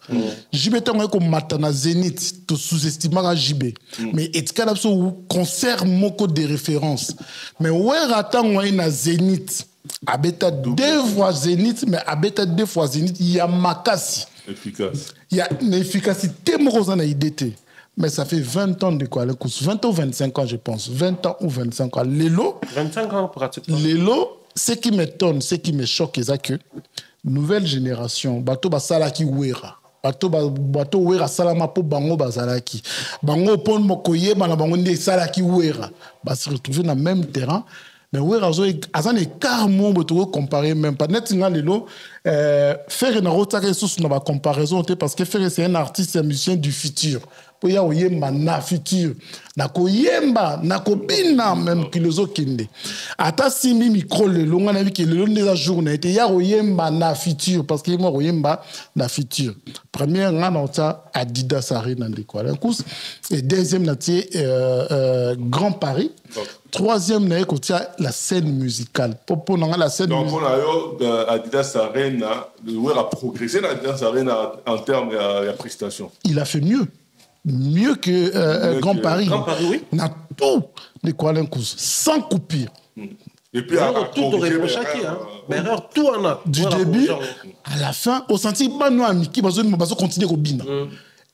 JB tant que matana Zénith to sous-estimant à JB. Mais etikala so concert moko de référence. Mais ouais attend ouais na Zénith. Abeta deux fois Zénith mais abeta deux fois Zénith il y a makasi. Efficace. Il y a une efficacité morosa na IDT. Mais ça fait 20 ans de quoi, 20 ou 25 ans je pense, 20 ans ou 25 ans. Lélo 25 ans pratiquement. Lélo, ce qui m'étonne, ce qui me choque c'est que nouvelle génération, bato basalaki wera. Bato wera salama po bango bazalaki. Bango pon mokoye bana bango nde salaki wera. Ba se retrouver dans le même terrain. Mais wera zo azan écart mon boto comparer même pas net nga lelo faire une rotare sous na ba comparaison parce que faire c'est un artiste, un musicien du futur. Pour ya oyemba na futur. Na koyemba na kobina même kilozo kinde. Ata simi micro le longa na vi que le long de la journée était ya oyemba na futur parce que moi oyemba na futur. Première nga na ta Adidas Arena de quoi un coup et deuxième na tie Grand Paris. Troisième na la scène musicale. Pour la scène donc on a Adidas Arena, le a progressé dans Adidas Arena en termes de prestation. Il a fait mieux que Grand Paris. Grand Paris, oui. Dans tout les Kuala-Lumpur, sans coupure. Et puis, tout aurait reproché mais erreur, tout en a. Du début à la fin, au senti, Bano Amiki, Bazo continue au bina.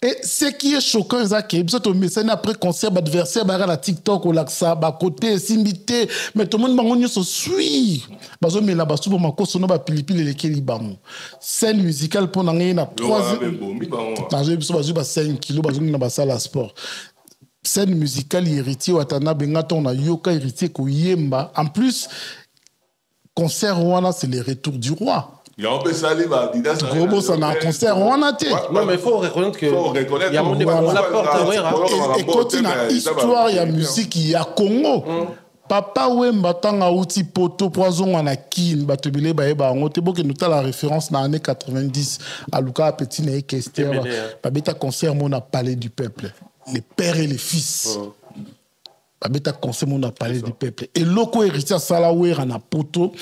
Et ce qui est choquant, c'est que après concert, l'adversaire va à TikTok ou l'Axa, à côté, s'imiter, mais tout le monde se suit. Bazo mais là-bas, souvent, ma cause, on a pilipil et les kelibamou. Scène musicale pour n'en a 3 ans. Bazo 5 kilos, bazo n'a pas ça la sport. Scène musicale héritier, Watana Bengata, on a Yoka héritier, Kouyemba. En plus, concert Rwanda, c'est le retour du roi. Il y a un peu ça, gros boss en a un concert, on a été. Non, mais il faut reconnaître que. Il y a mon débat, on la porte. Et quand il y a histoire, il y a musique, il y a Congo. Papa Wemba tanga outi poto poison en a kin batubile baeba on te boke nous la référence dans l'année 90 à Luka Petit et Kester babeta concert on a parlé du peuple les pères et les fils babeta concert on a parlé du peuple et loko héritier sala wera na poto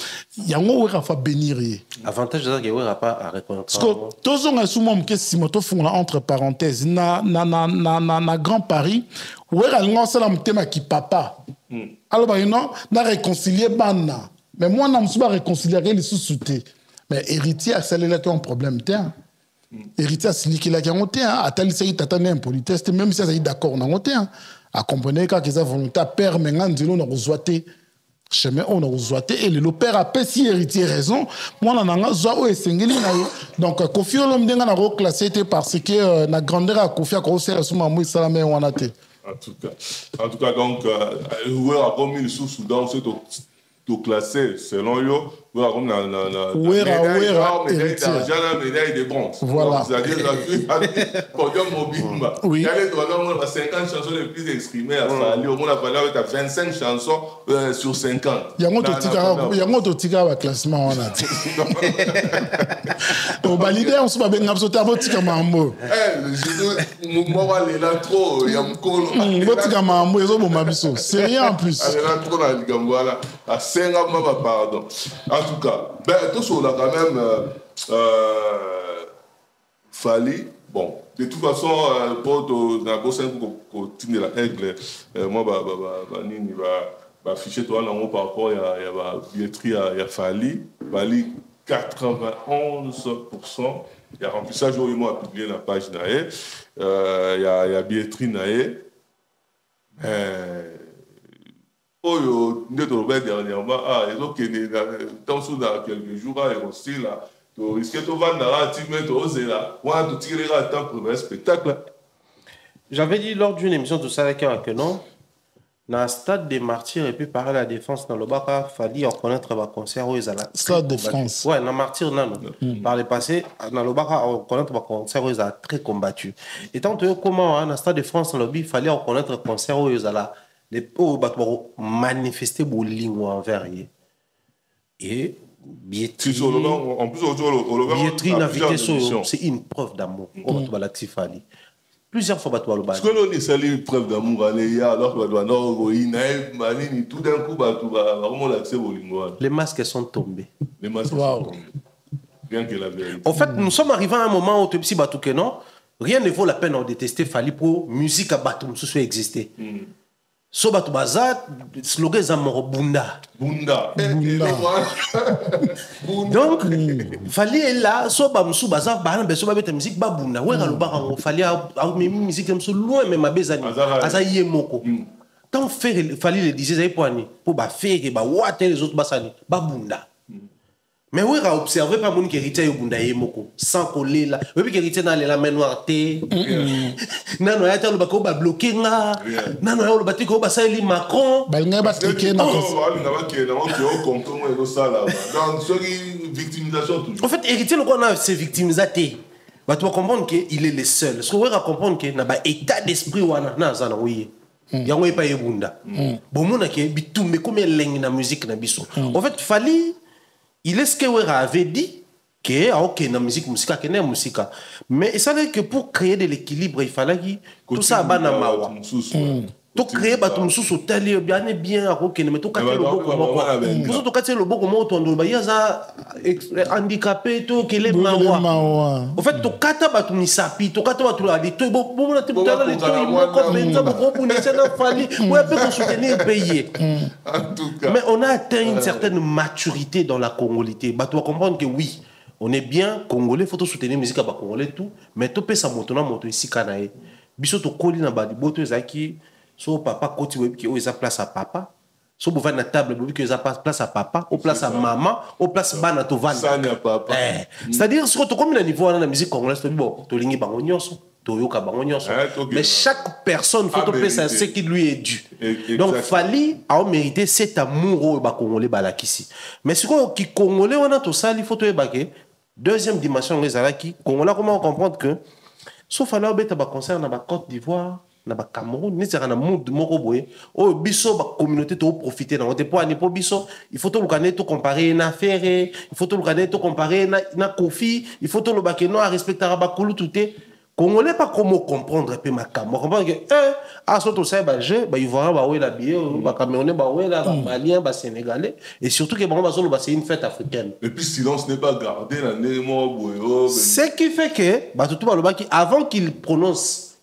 yango wera fa bénir avantage de ça que wera pas à reconnaître parce que tozon a souvent que si moto font entre parenthèses na Grand Paris wera l'on sala mtema ki papa. Alors, non, on a réconcilié Bana. Mais moi, on a réconcilié les sous-soutés. Mais héritier a celle là qui a un problème. Héritier a celui qui a un problème. A tel série t'attendait un politesse, même si ça est d'accord, on a un problème. A comprendre quand ils ont volonté, père, mais on a reçoité. Chemin, on a reçoité. Et le père a pas si héritier raison. Moi, on a un zoa et singeli. Donc, Kofi Olomide, on a reclassé parce que la grandeur a Kofi a commencé à se faire salamé ou en a été. En tout cas, donc, vous avez commis le sous-Soudan, c'est tout classé selon eux. Vous avez commis la médaille de bronze. Voilà. C'est-à-dire que podium mobile. Il y a les droits, on a 50 chansons les plus exprimées à Fali. Au moins, on a 25 chansons sur 50. Il y a un autre tigre à classement. Au Balidé, on se bat bien absolument à votre mambo. Moi, il est là trop. Il y a un col. Votre mambo, ils ont mabiso. C'est rien en plus. Il est là trop dans le Gambouala. À 5 ans, pardon. En tout cas, tout ça, on a quand même Fali. Bon, de toute façon, pour la grosse continuer la règle, moi, Nini va afficher toi en haut par rapport à billetterie à Fali. Fali, 91%. Il y a remplissage où ils m'ont publié la page. Il y a billetterie. Oh, dernièrement, ils ont dans quelques jours, ils ont aussi là. Tu risques de vendre là, tu mets là. Ouais, tu tireras à temps pour un spectacle. J'avais dit lors d'une émission tout ça que non, dans le stade des martyrs et puis par la défense dans le Baka, il fallait reconnaître le concert où ils allaient. Stade de France. Ouais, dans le martyr, non. Par le passé, dans le Baka, reconnaître le concert où ils allaient très combattu. Et tant que comment, dans le stade de France, il fallait reconnaître le concert où ils allaient. Les pauvres manifester pour ligne envers et billetterie. En plus, billetterie, c'est une preuve d'amour. Plusieurs fois, parce que l'on est une preuve d'amour, alors tout d'un coup, les masques sont tombés. Les masques sont tombés. Bien que la vérité. En fait, nous sommes arrivés à un moment où rien ne vaut la peine de détester Fali pour musique à Batum, ce soit exister. So batu bazat slogan zamoro bunda donc fallait là so ba musu bazat ba na beso ba beta musique ba bunda we ngalo ba ngo fallait a musique comme so loin même ma bezani asa yemoko tant faire fallait le disait ça pour ba faire ba water les autres basani ba bunda. Mais oui, on a observé par mon héritier Yobunda Yemoko, sans coller là. Oui, puis héritier dans la main noire, non, il y a le bateau bloqué là. Non, il y a le bateau qui va aller Macron. Il y a en fait, héritier, on a ses victimisés. Tu vas comprendre qu'il est le seul. Parce qu'on va comprendre qu'il y a un état d'esprit où on a oui. Il y a un pas Yobunda. Bon, on a bitumé comme une langue na musique na biso. En fait, fallait. Il est ce que Wera avait dit que ok na musique mais il savait que pour créer de l'équilibre il fallait que tout ça bana mawa tout créer batum sous hôtel bien ok mais tout casser le boko pour tout casser le boko mo tondo ba yaza handicapé tout que les mawa en fait tout kata batum sapi tout kata batum ali tout bon na tout là les tout il mo compenser beaucoup pour ne pas fali ouais peut soutenir payer en tout cas mais on a atteint une certaine maturité dans la congolité bah tu vas comprendre que oui on est bien congolais faut soutenir musique à congolais tout mais tout peut ça montona moto ici kanae biso to koli na badi boto ezaki so papa koti webi ki o eza place à papa so bo va na table webi ki eza place à papa au place à maman au place bana to vanda ça n'est papa c'est-à-dire ce que to comme na niveau na musique congolaise to bon to lingi bango nyonso to yoka bango nyonso mais chaque personne faut to penser ce qui lui est dû donc fallait a mérité cet amour au ba congolais balakisi mais ce qui congolais on a to sali faut to ebake Deuxième dimension, Congolais, comment comprendre que, sauf à l'heure, il concert dans la Côte d'Ivoire, dans le Cameroun, il y a un monde où biso la communauté doit profiter dans le point pour biso, il faut tout le connaître, tout comparer na Ferré, il faut tout le connaître, tout comparer na Kofi, il faut tout le baquer non respecter Rabakoulou tout est Congolais pas comment comprendre un peu ma cam. Comprendre que à ce ça ba jeu ba Ivoirien ba ouais la billet, ba Camerounais ba ouais la, ba Malien, ba Sénégalais et surtout que bon ba c'est une fête africaine. Et puis silence n'est pas gardé la némo boyo. Ce qui fait que ba tout ba le baki avant qu'il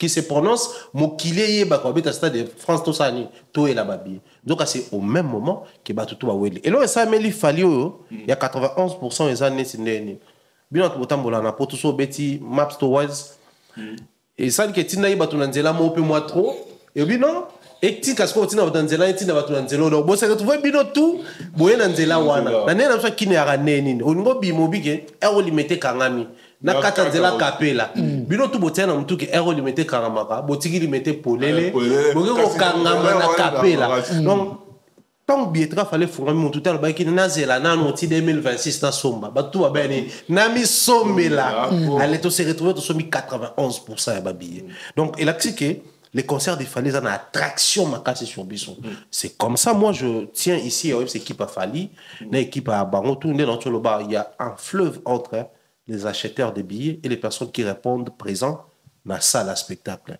se prononce mokilé ba ko beta stade de France to sani to et la babi. Donc c'est au même moment que ba tout ba ouais. Et là ça mais il fallait il y a 91% des années c'est né. Bien tout botambola na poto so beti maps to wise. Et ça que tina iba tunanzela mo peu moi trop et bien non et ti kasko tina batanzela tina batunanzela donc bon ça retrouver bino tout boye nanzela wana na nena so kine ya neni oningo bimobi ke ero limité kangami na katanzela kapela bino tout botena mtu ke ero limité kangamaka botiki limité polele boke ko kangama na kapela donc tant bietra fallait fourrer mon tout à l'heure qui nazela na noti 2026 na somba ba tout ba bene na mi sommela allait to se retrouver to somi 91% ya babillet donc et là que les concerts des Fali en attraction ma casse sur Bisson c'est comme ça moi je tiens ici à cette équipe à Fali une équipe à Bango tout dans le bar il y a un fleuve entre les acheteurs de billets et les personnes qui répondent présents dans la salle à spectacle.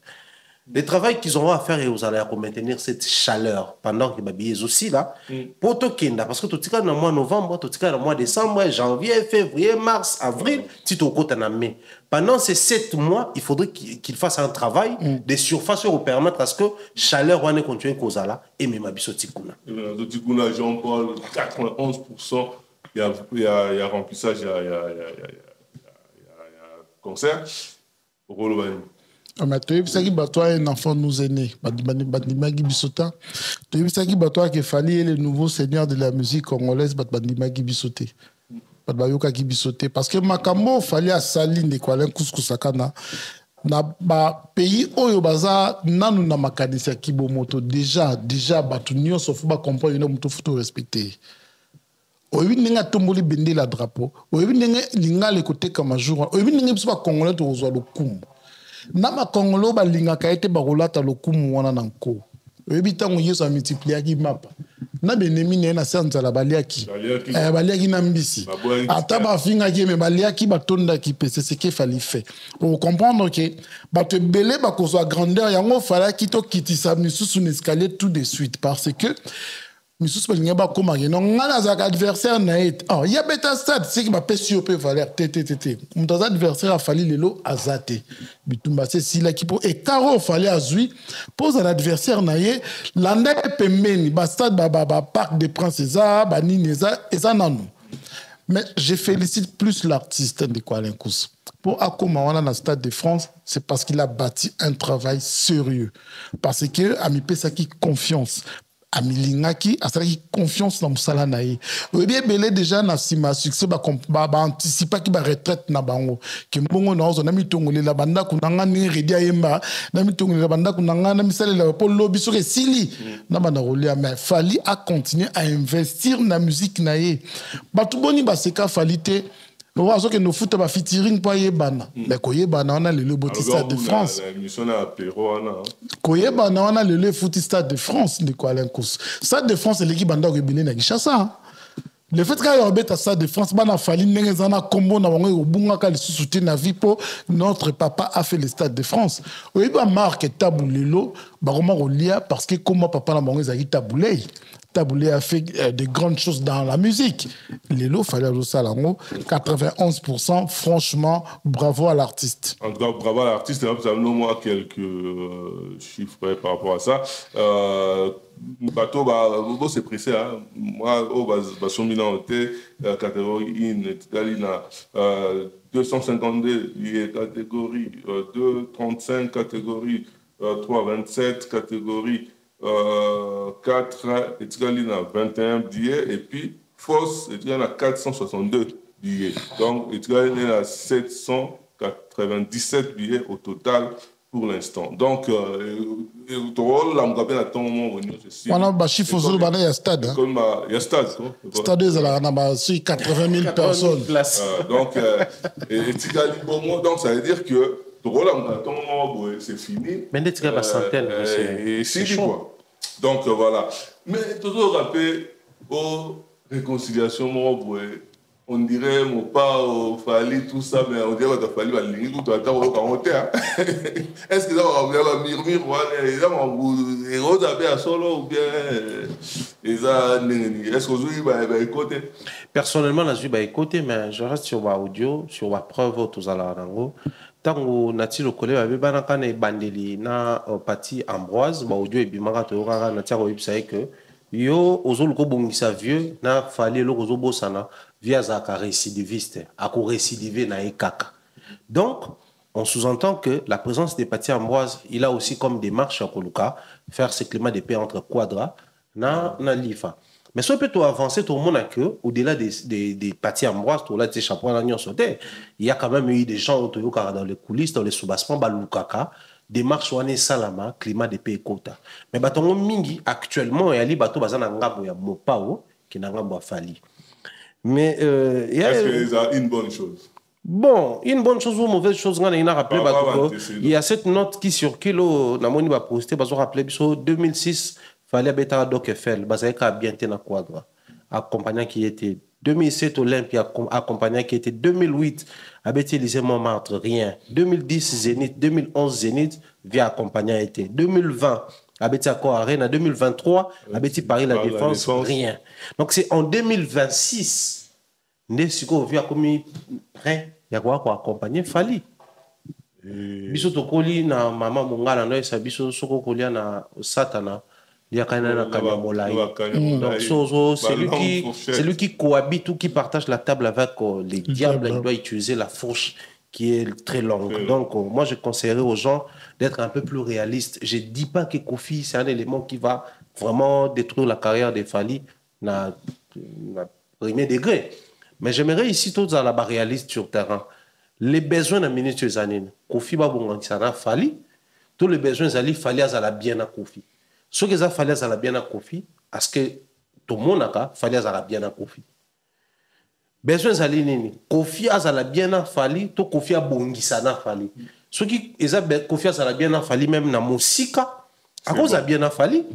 Le travail qu'ils auront à faire et vous allez maintenir cette chaleur pendant que les billets aussi là pour Tokenda parce que tout cas dans le mois de novembre, tout cas dans le mois de décembre, janvier, février, mars, avril, si tout côté en mai. Pendant ces 7 mois, il faudrait qu'ils fassent un travail de surface pour permettre à ce que chaleur on continue cause là et même abisso tikuna. Tikuna Jean-Paul 91% il y a remplissage il y a concert pour le mais tu sais que un enfant nous est né. Tu sais que qu'il fallait le nouveau seigneur de la musique congolaise, parce que Makambo fallait à Saline de Kuala Couscousakana. Na pays oyo baza nanu na makanisi kibomoto déjà batunyo sofu ba comprendre no mutu futu respecter. Oyebi ninga tomboli bende la drapeau. Oyebi ninga linga le côté comme jour. Oyebi ninga biso ba congolais to ozwa lokumu. Na ma Congolo ba linga ka ete ba rolata lokumu wana nanko. Oyebi tango yeso a multiplier ki mapa. Na benemi ne na sanza la baliaki. Baliaki na mbisi. Ata ba finga ki me baliaki ba tonda ki pese ce qu'il fallait faire. Pour comprendre que ba te belé ba ko so grandeur yango fala ki to kitisa misusu un escalier tout de suite parce que misusu ba linga ba koma ke non ngana za adversaire na et oh ya beta stade c'est qui ba pesi op valeur tt mon adversaire a fallu lelo azate bitumba c'est si la qui pour et caro fallait azui pose à l'adversaire na ye landa pembeni ba stade ba parc des princes ba nineza eza nanu. Mais je félicite plus l'artiste de Kuala Lumpur. Pour Akomawana dans le Stade de France, c'est parce qu'il a bâti un travail sérieux. Parce que Ami Pesaki confiance. Amilingaki a confiance dans Moussala Naï. Oui, bien, belé déjà na sima succès ba anticiper qui ba retraite na bango. Que mbongo na ozo na mitongole la banda kunanga ni redia yemba na mitongole la banda kunanga na misale la pour lobby sur sili na banda rolia mais fali a continuer à investir na musique naïe. Ba tout boni ba seka falite. Nous avons que nous foutons un featuring pour Yébana. Mais Koyébana, on a le Bautista de France. Koyébana, on a le Footista de France de Kuala Lumpur. Stade de France, c'est l'équipe Banda Rebélé na Gishasa. Le fait qu'il y ait un Stade de France, il a fallu un combo na wango bunga ka le soutien na vie pour notre papa a fait le Stade de France. Oui, bah marque taboulelo, bah comment on lia parce que comment papa na wango zaki taboulé. Taboulé a fait de grandes choses dans la musique. Lélo, fallait ajouter ça là, 91%. Franchement, bravo à l'artiste. En tout cas, bravo à l'artiste. Moi quelques chiffres par rapport à ça. Bateau, c'est pressé. Moi, au Sominan, catégorie 1, 252 catégorie 2, 35 catégorie 3, 27 catégorie 4, et tu as 21 billets, et puis Force, et tu as 462 billets. Donc, et tu as 797 billets au total pour l'instant. Donc, on a un chiffre il y a stade. Il y a stade. Stade, il y a 80 000 personnes. Donc, ça veut dire que c'est fini. Mais il y a une centaine. C'est chaud. Donc, voilà. Mais toujours rappelé aux réconciliations, on dirait mon pas au Fali, tout ça, mais on dirait qu'il Fali va ligner tout à l'heure. Est-ce que ça va murmure, et Rose a à solo ou bien est-ce que vous avez écouté? Personnellement, je vais écouter, mais je reste sur l'audio, sur la preuve, tout ça là. Tant que nati le collègue avait banakane bandeli na parti Ambroise, audio et bimara to rara nati ko ibsa que yo ozoluko bongisa vieux na fali lo ozobo sana via zaka récidiviste à ko récidiver na ekaka. Donc on sous-entend que la présence des partis Ambroise, il a aussi comme démarche à Koluka faire ce climat de paix entre Quadra na Lifa. Mais si on peut avancer tout le monde que au-delà des partis Ambroise, au-delà des chapeaux à l'Union sauté, il y a quand même eu des gens dans les coulisses, dans les sous-bassements, Balukaka, des marches ouane salama, climat de paix et quota. Mais batongo mingi actuellement il y a les bateaux bazana ngabo ya mopao qui n'a ngabo fali. Mais est-ce que c'est une bonne chose? Bon, une bonne chose ou une mauvaise chose, il a rappelé il y a cette note qui circule, namoni va poster, bazo rappelé 2006 fallait bêta Doc Eiffel, bazaïka bien été na Quadra, accompagnant qui était 2007 Olympia, accompagnant qui était 2008 Abeti Élysée Montmartre, rien. 2010 Zénith, 2011 Zénith, via accompagnant était. 2020 Abeti Accor Arena, 2023 Abeti Paris La Défense, rien. Donc c'est en 2026, Nesiko via comme rien, il y a quoi accompagner Fali. Biso tokoli na mama mongala no esa biso soko kolia na satana. Il y a quand même un donc c'est lui qui cohabite ou qui partage la table avec les diables. Il doit utiliser la fourche qui est très longue. Donc moi je conseillerais aux gens d'être un peu plus réalistes. Je ne dis pas que Kofi c'est un élément qui va vraiment détruire la carrière de Fali na premier degré. Mais j'aimerais ici tous à la réaliste sur le terrain. Les besoins d'un ministre Zanine, Kofi Babongansana Fali, tous les besoins Zali Fali à bien à Kofi. Ce que ça fallait à la bien à Kofi, parce que tout le monde a fallait à la bien à Kofi. Besoin Zali nini, Kofi à la bien à Fali, tout Kofi a bongisana Fali. Ce qui est Kofi à la bien à Fali même na musika, à cause à bien à Fali.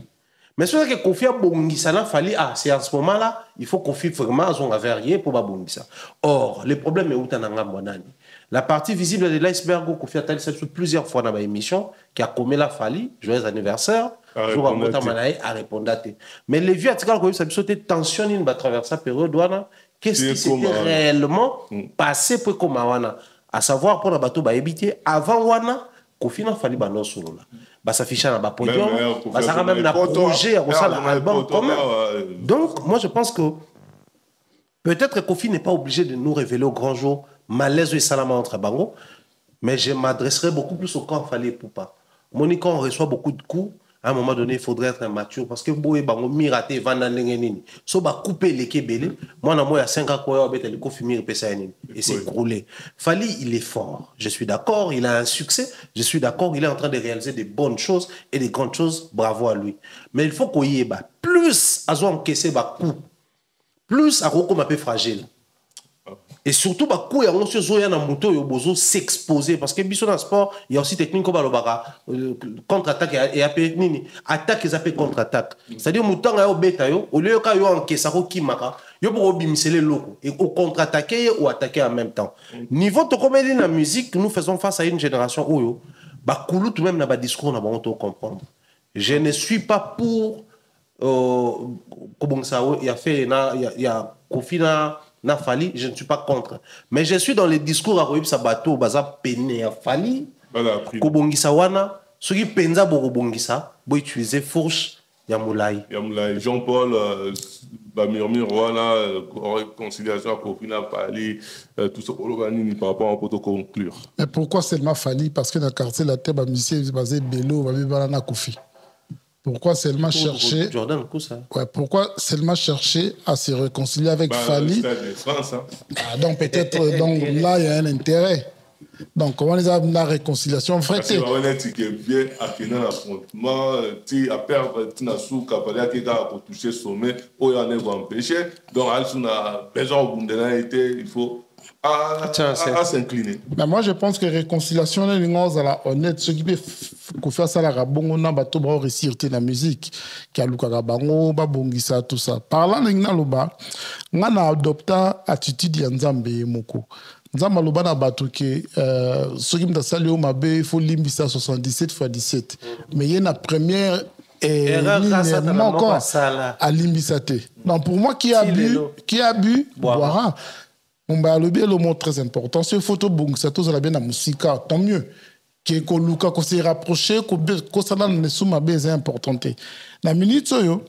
Mais ce que Kofi a bongisana Fali, c'est en ce moment-là, il faut Kofi vraiment on avait rien pour bongisa. Or, le problème est où t'en as monani. La partie visible de l'iceberg, Kofi a tel plusieurs fois dans ma émission, qui a commis la Fali, joyeux anniversaire. À répondre. Mais les vieux articles comme ça, tension in va traverser la période qu'est-ce qui s'était réellement passé pour comme à savoir pour la bateau ba éviter avant wana Kofi na Fali bano solo là ba s'afficher na ba podium ba ça même na projet à ça l'album commun. Donc moi je pense que peut-être que Kofi n'est pas obligé de nous révéler au grand jour malaise et salama entre bango, mais je m'adresserai beaucoup plus au camp Fali pour pas. Monica on reçoit beaucoup de coups. À un moment donné, il faudrait être mature parce que si on miraté vandanengeni, so ba couper les kebele, moi il y a 5 ans quoi bête le confirmer et c'est écroulé. Fali, il est fort. Je suis d'accord, il a un succès, je suis d'accord, il est en train de réaliser des bonnes choses et des grandes choses, bravo à lui. Mais il faut qu'on y ait plus à encaisser ba coup. Plus à comme un peu fragile. Et surtout, il y a un s'exposer parce que dans le sport, il y a aussi technique comme contre-attaque et attaque et contre-attaque. C'est-à-dire que au lieu de encaisser et au contre-attaquer ou attaquer en même temps. Niveau de comédie dans la musique, nous faisons face à une génération où tout même dans discours, on doit comprendre. Je ne suis pas pour il y a Kofi na Fali, je ne suis pas contre. Mais je suis dans les discours à Roib Sabato, Baza Pene à Fali, Kobongisa Wana, ceux qui pensa Borobongisa, pour utiliser fourche, Yamoulai. Jean-Paul, murmure, Wana, réconciliation à Kofi na Fali, tout ce qu'on par rapport à pour conclure. Mais pourquoi seulement Fali? Parce que dans le quartier, la terre, c'est basé Bello, Babibana Kofi. Pourquoi seulement chercher pourquoi seulement chercher à se réconcilier avec Fali? Donc peut-être donc là il y a un intérêt. Donc, on a une réconciliation parce que on est qui bien à qu'il y a un affrontement, tu à perdre, tu n'as sous capable à qui a touché sommet, ou il y en a empêché. Donc, on a besoin au bout de l'année, il faut à s'incliner. Mais moi, je pense que réconciliation, les gens sont honnêtes. Ceux qui peuvent faire ça, la bon, on a bateau pour réussir la musique, qui a le carabango, babongisa, tout ça. Parlant de l'Ingna, on a adopté l'attitude de Nzambe Moko. Nzambe Loba na bato que ceux qui me sali au mabe, il faut limbisa 77 x 17. Mais il y a une première encore à limbisate. Donc pour moi qui a bu, boira. On va le bien le mot très important. Ce photo bon ça tous la bien la musique tant mieux. Que Luka ko se rapprocher ko ça dans les sous mabe c'est important. La minute yo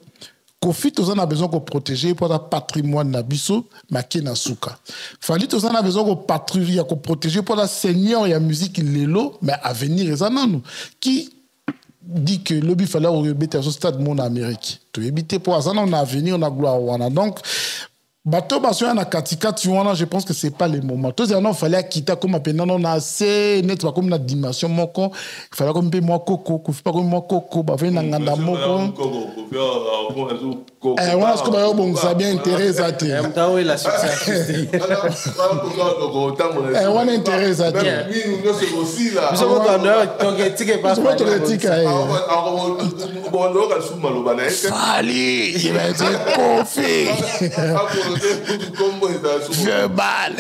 Kofi tous a besoin de protéger pour le patrimoine na biso maké na souka. Fali tous a besoin de patrouiller de protéger pour la seigneur et la musique lelo mais à venir ça non qui dit que le fallait rebêter au stade mon Amérique. Tu éviter pour ça on a avenir on a gloire on a donc bateau baso na katika tu vois je pense que c'est pas le moment. Tous il fallait quitter comme maintenant on a assez net comme la dimension moko il fallait comme moi coco pas comme moi coco ba venir nganda moko on a ce que bon ça bien intérêt ça te on la succès on a intérêt ça te nous c'est aussi là nous sommes dans l'heure donc tique pas Fali il va être confit je balle.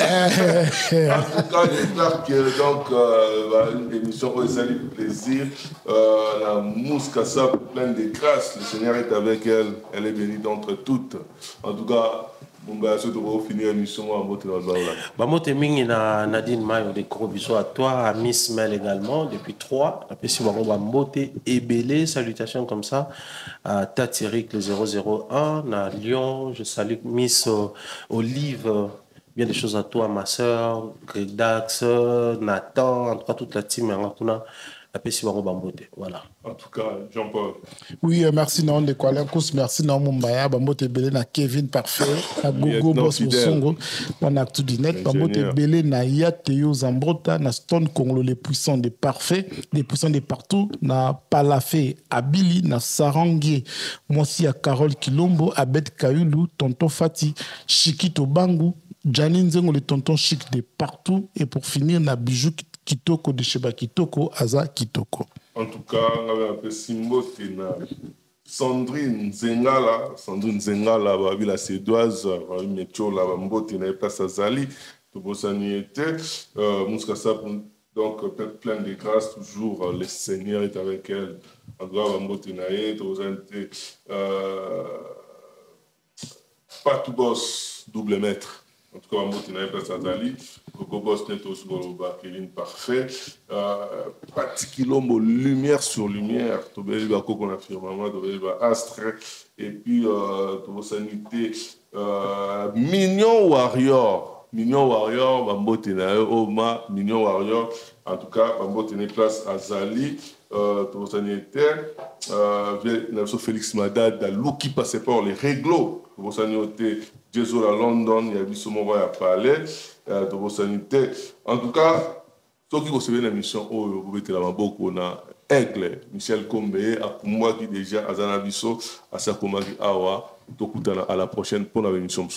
En tout cas, j'espère que donc une émission où ça du plaisir. La Mouskassa pleine de grâce. Le Seigneur est avec elle. Elle est bénie d'entre toutes. En tout cas, on va finir l'émission à Moté Bamote Mingi na Nadine Mayo de gros bisous à toi, à Miss Mel également, depuis 3. Après, si on va Moté et Bélé, salutations comme ça. À Tatirik le 001, à Lyon, je salue Miss Olive, bien des choses à toi, ma soeur, Gredax, Nathan, en tout cas toute la team, voilà. En tout cas, Jean-Paul. Oui, merci non de Kwalenkus, merci non Mumbaya, Bambote Belé na Kevin Parfait, na Gogo Boss Mosongo, na Actudinet, Bambote Belé na Yateo Zambrota, na Stone Congolo les puissants des parfaits, des puissants de partout, na Palafé, Abili, na Sarangue, moi aussi à Carole Kilombo, Abed Kayulu, Tonton Fati, Chikito Bangu, Janine Zengo, le tonton chic de partout, et pour finir, na Bijou Kitoko de Sheba Kitoko, Aza Kitoko. En tout cas, on avait un peu Simbo, Sandrine Zengala, la Sédoise, la métro, la Mbote, la place à Zali, Tobosani était, Mouskassa, donc plein de grâce, toujours le Seigneur est avec elle. En tout cas, Mbote Nae, Tobosani était, pas tout boss, double maître. En tout cas, Mbote Nae, place à Zali. Coco Boss Netos Goloba, Kevin Parfait. Patikilombo, lumière sur lumière. Tobeliba Coco na firmament, Tobeliba Astre. Et puis, Tobo Sanité, Mignon Warrior. Mignon Warrior, Bambo Tenae, Oma, Mignon Warrior. En tout cas, Bambo Tenae place à Zali. Tobo Sanité, Nelson Félix Madad, Louki passait par les réglos. Tobo Sanité, Jésus à London, il y a Bissomoro à Palais. De sanité. En tout cas, ceux qui recevez l'émission, vous pouvez être là-bas, on a Aigle, Michel Kombe, à moi qui déjà, à Zanabiso, à Sakomagi Awa, à la prochaine pour la émission.